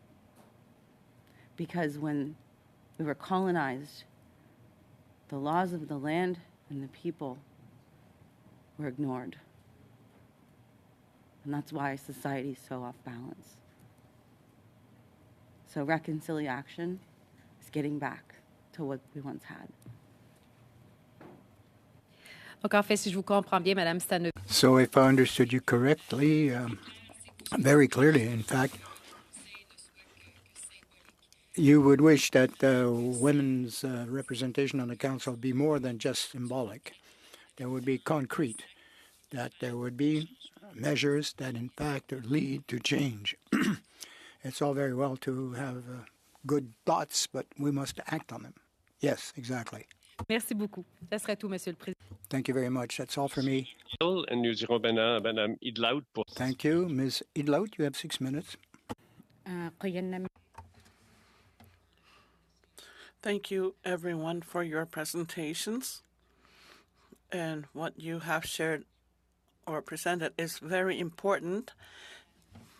Because when we were colonized, the laws of the land and the people were ignored. And that's why society is so off balance. So reconciliation is getting back to what we once had. Donc, en fait, si je vous comprends bien, Madame Stanovic. So if I understood you correctly, very clearly, in fact, you would wish that women's representation on the council be more than just symbolic. There would be concrete, that there would be measures that in fact lead to change. It's all very well to have good thoughts, but we must act on them. Yes, exactly. Merci beaucoup. Ça serait tout, Monsieur le Président. Thank you very much. That's all for me. And nous irons maintenant à Madame Idlaut pour... Thank you. Ms. Idlaut, you have 6 minutes. Thank you, everyone, for your presentations. And what you have shared or presented is very important.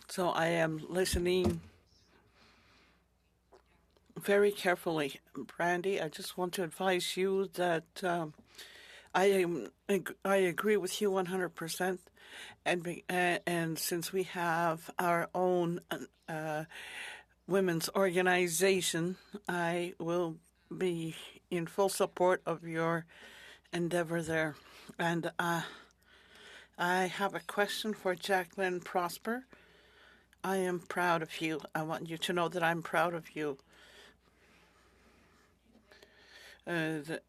So I am listening very carefully. Brandy, I just want to advise you that I agree with you 100%. And since we have our own women's organization, I will be in full support of your endeavor there. And I have a question for Jacqueline Prosper. I am proud of you. I want you to know that I'm proud of you. The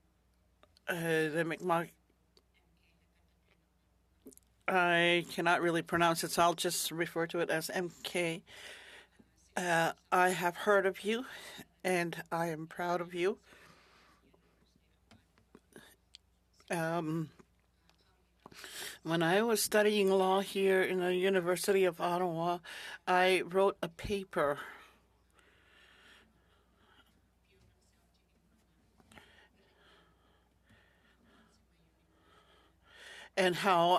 McMog. I cannot really pronounce it, so I'll just refer to it as MK. I have heard of you, and I am proud of you. When I was studying law here in the University of Ottawa, I wrote a paper and how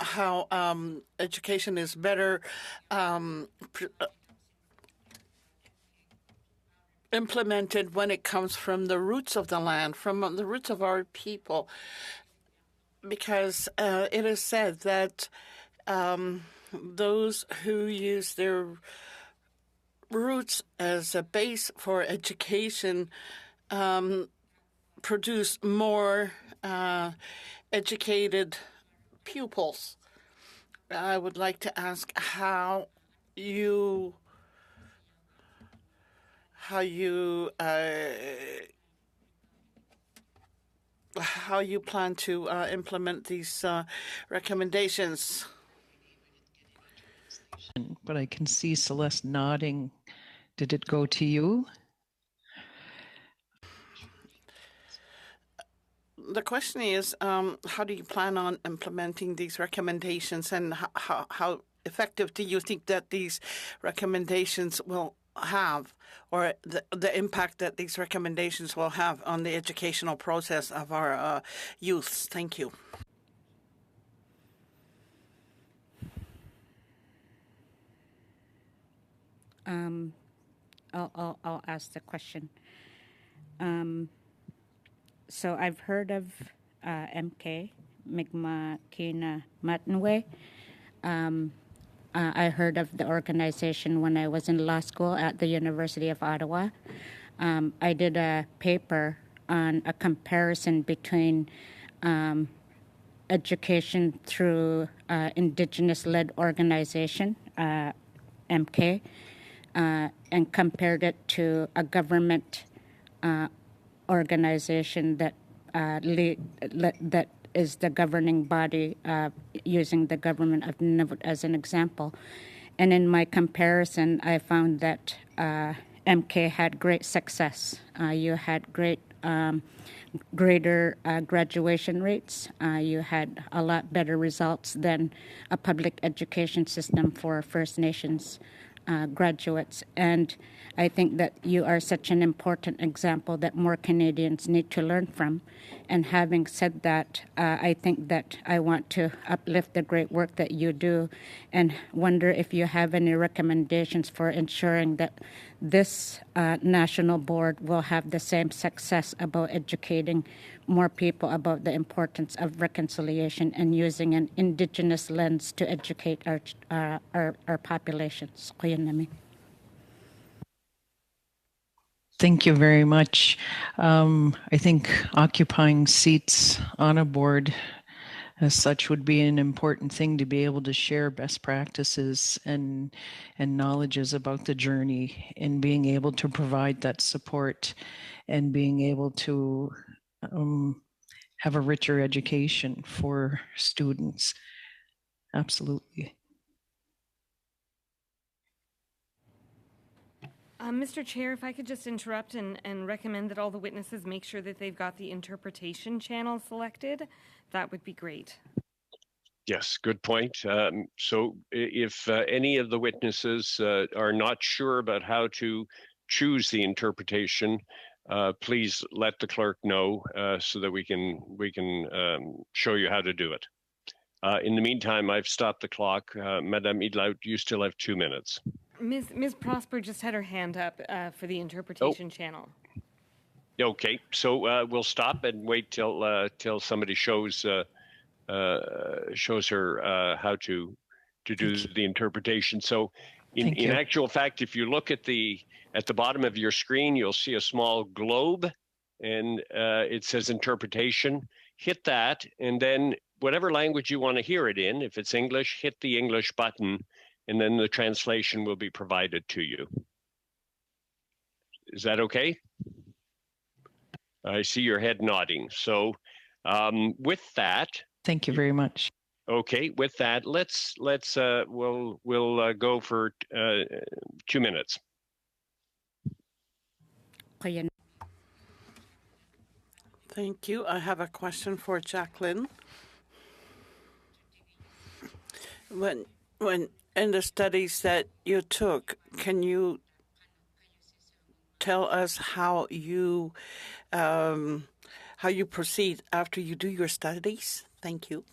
education is better implemented when it comes from the roots of the land, from the roots of our people. Because it is said that those who use their roots as a base for education produce more educated pupils. I would like to ask how you plan to implement these recommendations. But I can see Celeste nodding. Did it go to you? The question is, how do you plan on implementing these recommendations, and how effective do you think that these recommendations will have, or the impact that these recommendations will have on the educational process of our youths? Thank you. I'll ask the question. So I've heard of MK, Mi'kmaq Kíina Matnwe. I heard of the organization when I was in law school at the University of Ottawa. I did a paper on a comparison between education through Indigenous-led organization, MK, and compared it to a government organization that that is the governing body, using the government of Nunavut as an example. And in my comparison, I found that MK had great success. You had greater graduation rates. You had a lot better results than a public education system for First Nations graduates. And I think that you are such an important example that more Canadians need to learn from. And having said that, I think that I want to uplift the great work that you do and wonder if you have any recommendations for ensuring that this national board will have the same success about educating more people about the importance of reconciliation and using an Indigenous lens to educate our populations. Thank you very much. I think occupying seats on a board as such would be an important thing to be able to share best practices and knowledges about the journey, and being able to provide that support and being able to have a richer education for students. Absolutely. Mr. Chair, if I could just interrupt and recommend that all the witnesses make sure that they've got the interpretation channel selected, that would be great. Yes, good point. So if any of the witnesses are not sure about how to choose the interpretation, please let the clerk know so that we can show you how to do it. In the meantime, I've stopped the clock. Madame Idlaut, you still have 2 minutes. Ms. Prosper just had her hand up for the interpretation channel. Okay, so we'll stop and wait till somebody shows her how to do the interpretation. So in actual fact, if you look at the bottom of your screen, you'll see a small globe, and it says interpretation. Hit that, and then whatever language you want to hear it in, if it's English, hit the English button, and then the translation will be provided to you. Is that okay? I see your head nodding. So with that. Thank you very much. Okay, with that, we'll go for 2 minutes. Thank you. I have a question for Jacqueline. When in the studies that you took, can you tell us how you proceed after you do your studies? Thank you.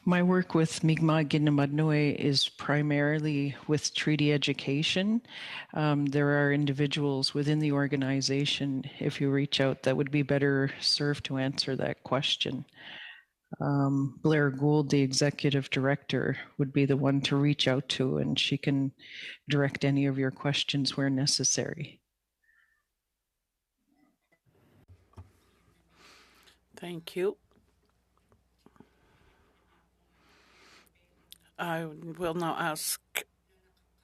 My work with Mi'kmaq Kíina Matnwe is primarily with treaty education. There are individuals within the organization, if you reach out, that would be better served to answer that question. Blair Gould, the executive director, would be the one to reach out to, and she can direct any of your questions where necessary. Thank you. I will now ask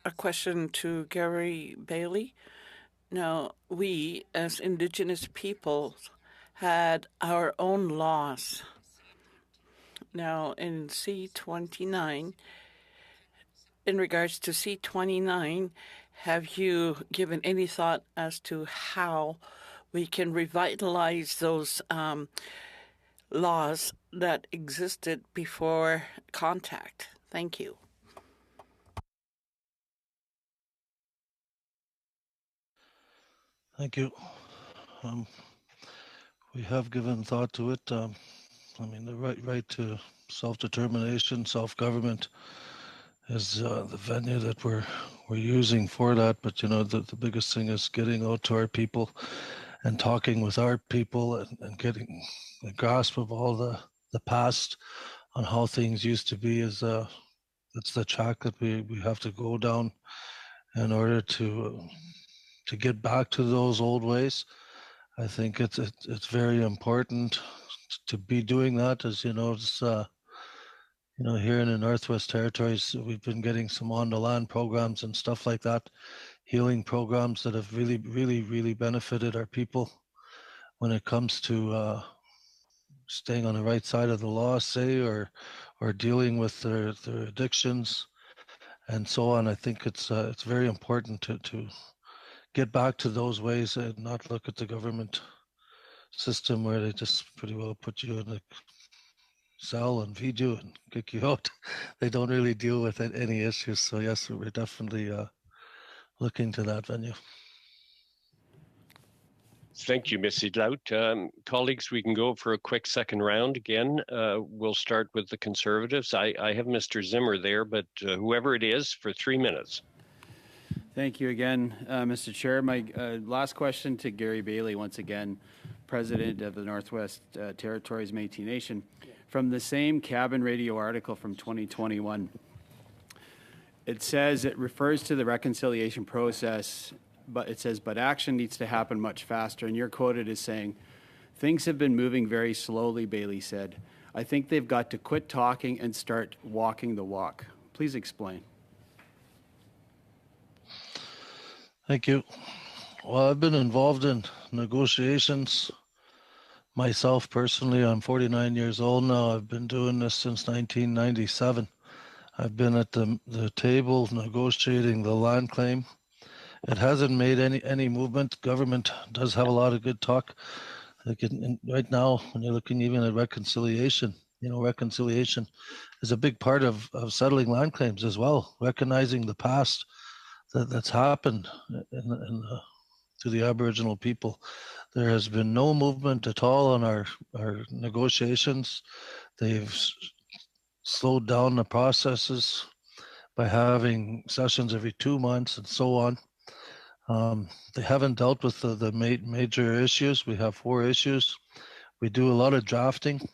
a question to Gary Bailey. Now, we as Indigenous peoples had our own laws. Now, in C-29, in regards to C-29, have you given any thought as to how we can revitalize those laws that existed before contact? Thank you. Thank you. We have given thought to it. I mean, the right to self-determination, self-government is the venue that we're using for that. But you know, the biggest thing is getting out to our people and talking with our people and getting a grasp of all the past on how things used to be. Is that's the track that we have to go down in order to get back to those old ways. I think it's very important to be doing that. As you know, it's you know, here in the Northwest Territories, we've been getting some on the land programs and stuff like that, healing programs that have really benefited our people when it comes to staying on the right side of the law, say, or dealing with their addictions and so on. I think it's very important to get back to those ways and not look at the government system where they just pretty well put you in a cell and feed you and kick you out. They don't really deal with any issues. So yes, we're definitely looking to that venue. Thank you, Ms. Idlout. Colleagues, we can go for a quick second round again. We'll start with the Conservatives. I have Mr. Zimmer there, but whoever it is, for 3 minutes. Thank you again, Mr. Chair. My last question to Gary Bailey, once again, President of the Northwest Territories Métis Nation. From the same Cabin Radio article from 2021, it says it refers to the reconciliation process, but it says, but action needs to happen much faster. And you're quoted as saying, things have been moving very slowly, Bailey said. I think they've got to quit talking and start walking the walk. Please explain. Thank you. Well, I've been involved in negotiations myself personally. I'm 49 years old now. I've been doing this since 1997. I've been at the table negotiating the land claim. It hasn't made any movement. Government does have a lot of good talk. Like right now, when you're looking even at reconciliation, you know, reconciliation is a big part of settling land claims as well, recognizing the past that's happened to the Aboriginal people. There has been no movement at all on our negotiations. They've slowed down the processes by having sessions every 2 months and so on. They haven't dealt with the major issues. We have 4 issues. We do a lot of drafting,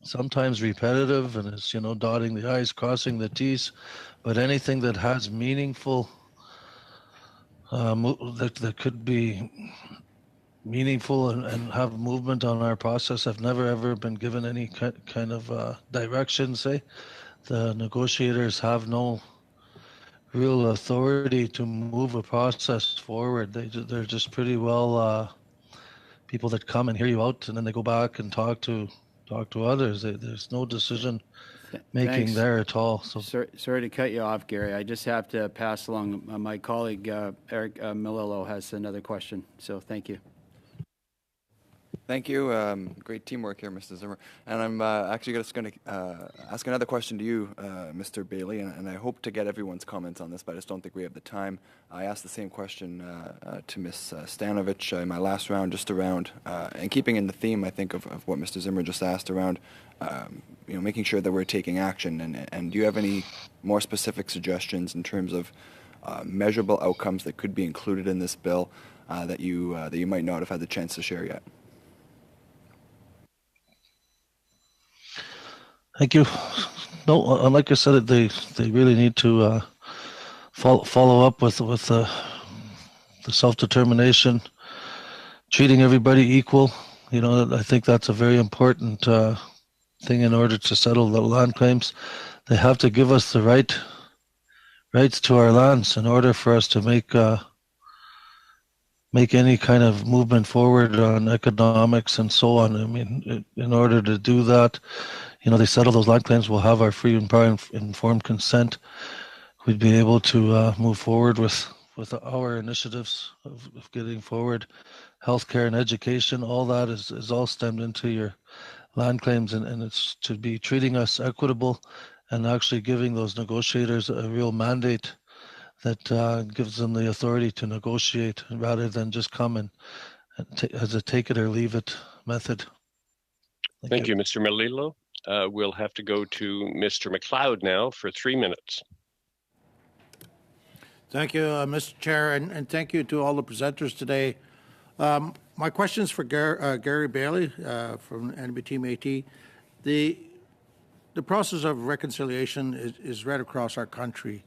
sometimes repetitive, and it's, you know, dotting the I's, crossing the T's, but anything that has meaningful, that could be meaningful and have movement on our process, I've never ever been given any kind of direction, say. The negotiators have no real authority to move a process forward. They're just pretty well people that come and hear you out, and then they go back and talk to others. There's no decision making there at all. So sorry to cut you off, Gary. I just have to pass along. My colleague Eric Milillo has another question. So thank you. Thank you. Great teamwork here, Mr. Zimmer. And I'm actually just going to ask another question to you, Mr. Bailey, and I hope to get everyone's comments on this, but I just don't think we have the time. I asked the same question to Ms. Stanovich in my last round, just around, and keeping in the theme, I think, of what Mr. Zimmer just asked around, you know, making sure that we're taking action. And do you have any more specific suggestions in terms of measurable outcomes that could be included in this bill that you might not have had the chance to share yet? Thank you. No, like I said, they really need to follow up with the self-determination, treating everybody equal. You know, I think that's a very important thing in order to settle the land claims. They have to give us the rights to our lands in order for us to make any kind of movement forward on economics and so on. I mean, in order to do that, you know, they settle those land claims, we'll have our free and prior informed consent. We'd be able to move forward with our initiatives of getting forward. Healthcare and education, all that is all stemmed into your land claims, and it's to be treating us equitable and actually giving those negotiators a real mandate that gives them the authority to negotiate rather than just come and as a take it or leave it method. Thank you, Mr. Melillo. We'll have to go to Mr. McLeod now for 3 minutes. Thank you, Mr. Chair, and thank you to all the presenters today. My question is for Gary Bailey from NBT Métis. The process of reconciliation is right across our country.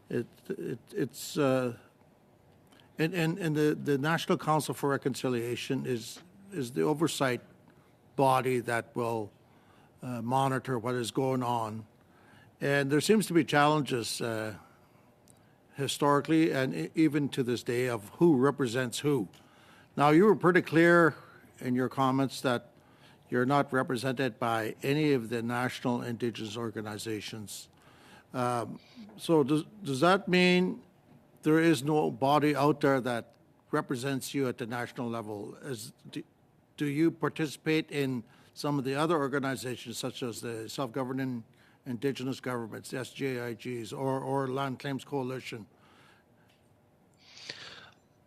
It's and the National Council for Reconciliation is the oversight body that will monitor what is going on, and there seems to be challenges historically and even to this day of who represents who. Now, you were pretty clear in your comments that you're not represented by any of the national Indigenous organizations. So does that mean there is no body out there that represents you at the national level? Do you participate in some of the other organizations, such as the Self-Governing Indigenous Governments, the SJIGs, or Land Claims Coalition?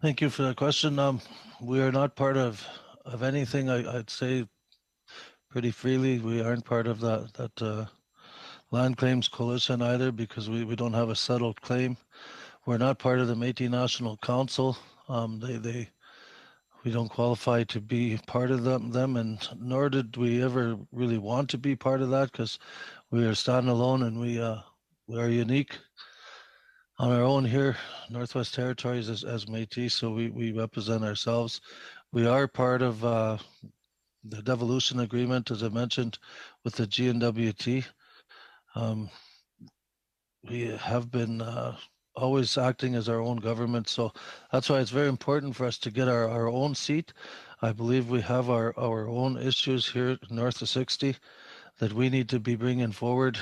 Thank you for that question. We are not part of anything. I'd say pretty freely we aren't part of that Land Claims Coalition either, because we don't have a settled claim. We're not part of the Métis National Council. We don't qualify to be part of them, and nor did we ever really want to be part of that, because we are standalone and we are unique on our own here, Northwest Territories as Métis, so we represent ourselves. We are part of the devolution agreement, as I mentioned, with the GNWT. We have been always acting as our own government, so that's why it's very important for us to get our own seat. I believe we have our own issues here north of 60 that we need to be bringing forward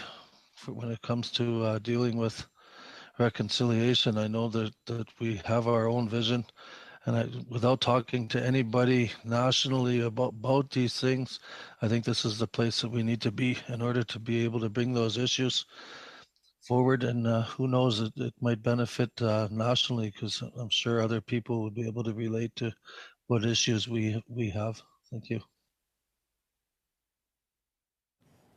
when it comes to dealing with reconciliation. I know that we have our own vision, and without talking to anybody nationally about these things, I think this is the place that we need to be in order to be able to bring those issues forward. And who knows, it might benefit nationally, because I'm sure other people would be able to relate to what issues we have. Thank you.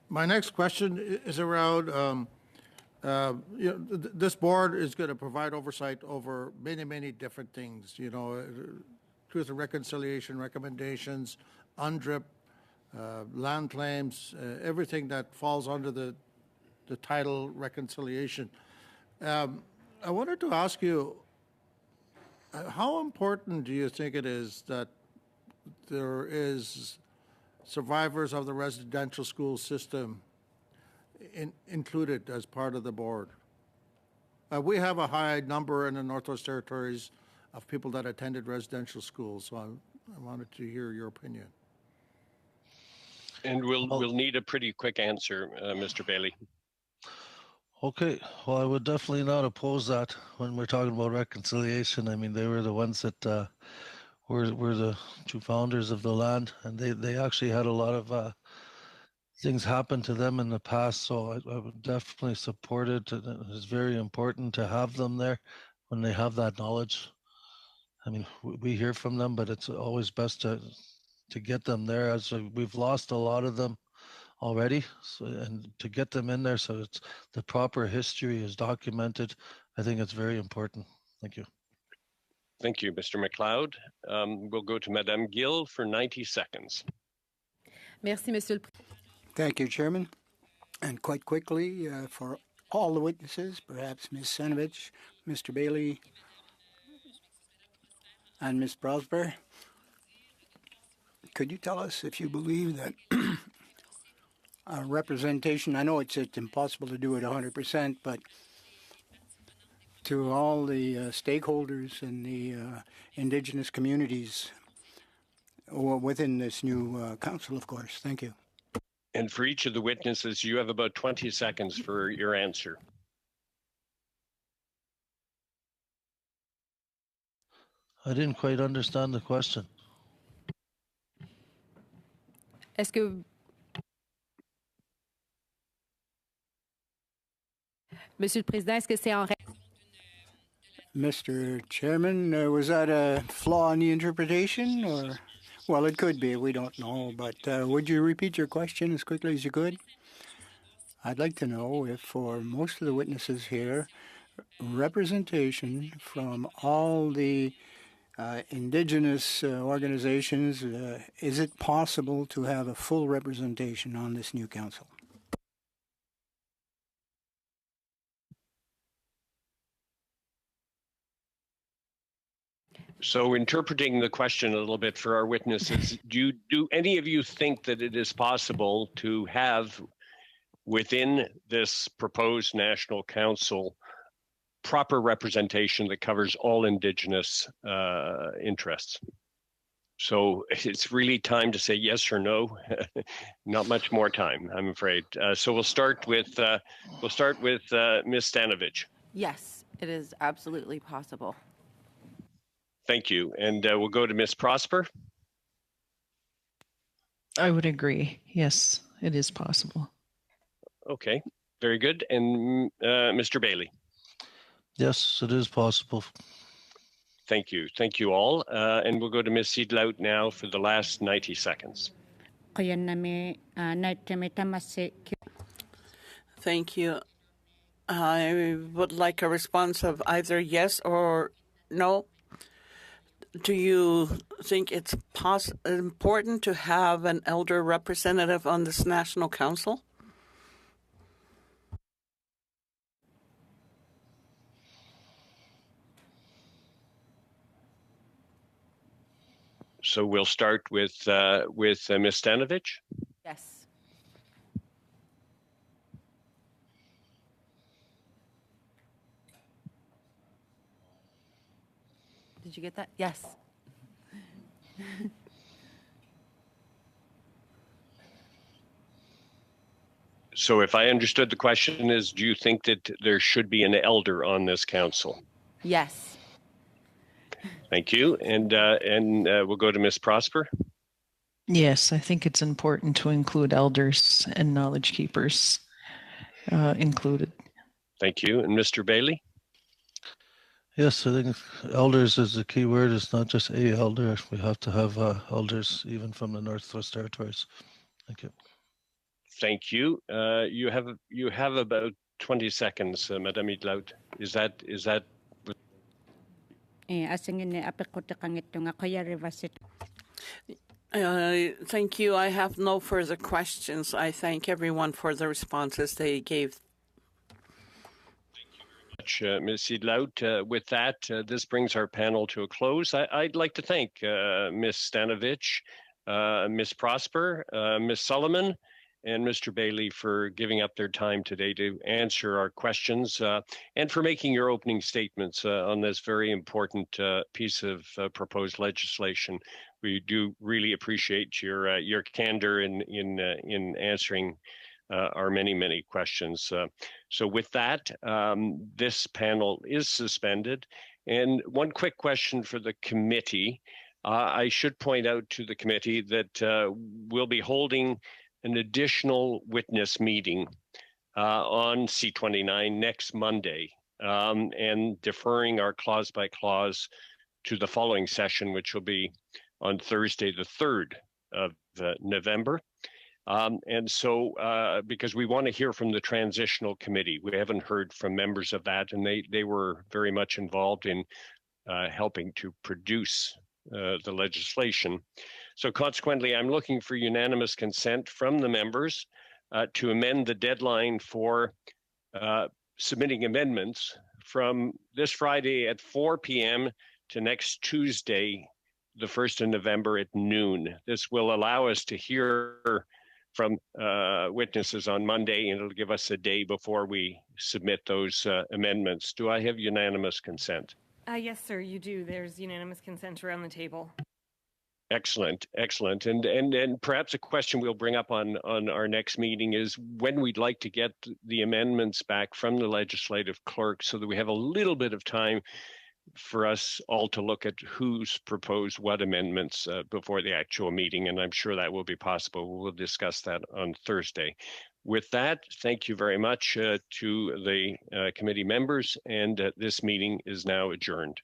My next question is around this board is going to provide oversight over many different things, truth and reconciliation recommendations, UNDRIP, land claims, everything that falls under the title reconciliation. I wanted to ask you, how important do you think it is that there is survivors of the residential school system included as part of the board? We have a high number in the Northwest Territories of people that attended residential schools, so I wanted to hear your opinion. And we'll need a pretty quick answer, Mr. Bailey. Okay, well, I would definitely not oppose that when we're talking about reconciliation. I mean, they were the ones that were the true founders of the land, and they actually had a lot of things happen to them in the past, so I would definitely support it. It's very important to have them there when they have that knowledge. I mean, we hear from them, but it's always best to get them there, as we've lost a lot of them already, and to get them in there so it's the proper history is documented, I think it's very important. Thank you. Thank you, Mr. McLeod. We'll go to Madame Gill for 90 seconds. Merci, Monsieur le Président. Thank you, Chairman. And quite quickly, for all the witnesses, perhaps Ms. Senovich, Mr. Bailey, and Ms. Prosper, could you tell us if you believe that representation, I know it's impossible to do it 100%, but to all the stakeholders in the Indigenous communities within this new council, of course. Thank you. And for each of the witnesses, you have about 20 seconds for your answer. I didn't quite understand the question. Est-ce que Monsieur le Président, est-ce que c'est en Mr. Chairman, was that a flaw in the interpretation, or? Well, it could be. We don't know. But would you repeat your question as quickly as you could? I'd like to know if for most of the witnesses here, representation from all the Indigenous organizations, is it possible to have a full representation on this new council? So interpreting the question a little bit for our witnesses, do any of you think that it is possible to have within this proposed national council proper representation that covers all Indigenous interests? So it's really time to say yes or no. Not much more time, I'm afraid. So we'll start with Ms. Stanovich. Yes, it is absolutely possible. Thank you. And we'll go to Ms. Prosper. I would agree. Yes, it is possible. Okay, very good. And Mr. Bailey. Yes, it is possible. Thank you. Thank you all. And we'll go to Ms. Seedlout now for the last 90 seconds. Thank you. I would like a response of either yes or no. Do you think it's important to have an elder representative on this national council? So we'll start with Ms. Stanovich. Yes. Did you get that? Yes. So if I understood the question is, do you think that there should be an elder on this council? Yes. Thank you. And we'll go to Ms. Prosper. Yes, I think it's important to include elders and knowledge keepers included. Thank you. And Mr. Bailey? Yes, I think elders is the key word. It's not just a elder. We have to have elders even from the Northwest Territories. Thank you. Thank you. You have about 20 seconds, Madame Seedlout. Is that? Thank you. I have no further questions. I thank everyone for the responses they gave. Ms. Seedlout. With that, this brings our panel to a close. I'd like to thank Ms. Stanovich, Ms. Prosper, Ms. Solomon, and Mr. Bailey for giving up their time today to answer our questions and for making your opening statements on this very important piece of proposed legislation. We do really appreciate your candor in answering our many questions. So with that, this panel is suspended. And one quick question for the committee. I should point out to the committee that we'll be holding an additional witness meeting on C29 next Monday and deferring our clause by clause to the following session, which will be on Thursday, the 3rd of November. And so, because we want to hear from the transitional committee, we haven't heard from members of that, and they were very much involved in helping to produce the legislation. So consequently, I'm looking for unanimous consent from the members to amend the deadline for submitting amendments from this Friday at 4 p.m. to next Tuesday, the 1st of November at noon. This will allow us to hear from witnesses on Monday, and it'll give us a day before we submit those amendments. Do I have unanimous consent? Yes, sir, you do. There's unanimous consent around the table. Excellent, excellent. And perhaps a question we'll bring up on our next meeting is when we'd like to get the amendments back from the legislative clerk so that we have a little bit of time for us all to look at who's proposed what amendments before the actual meeting. And I'm sure that will be possible. We'll discuss that on Thursday. With that, thank you very much to the committee members, and this meeting is now adjourned.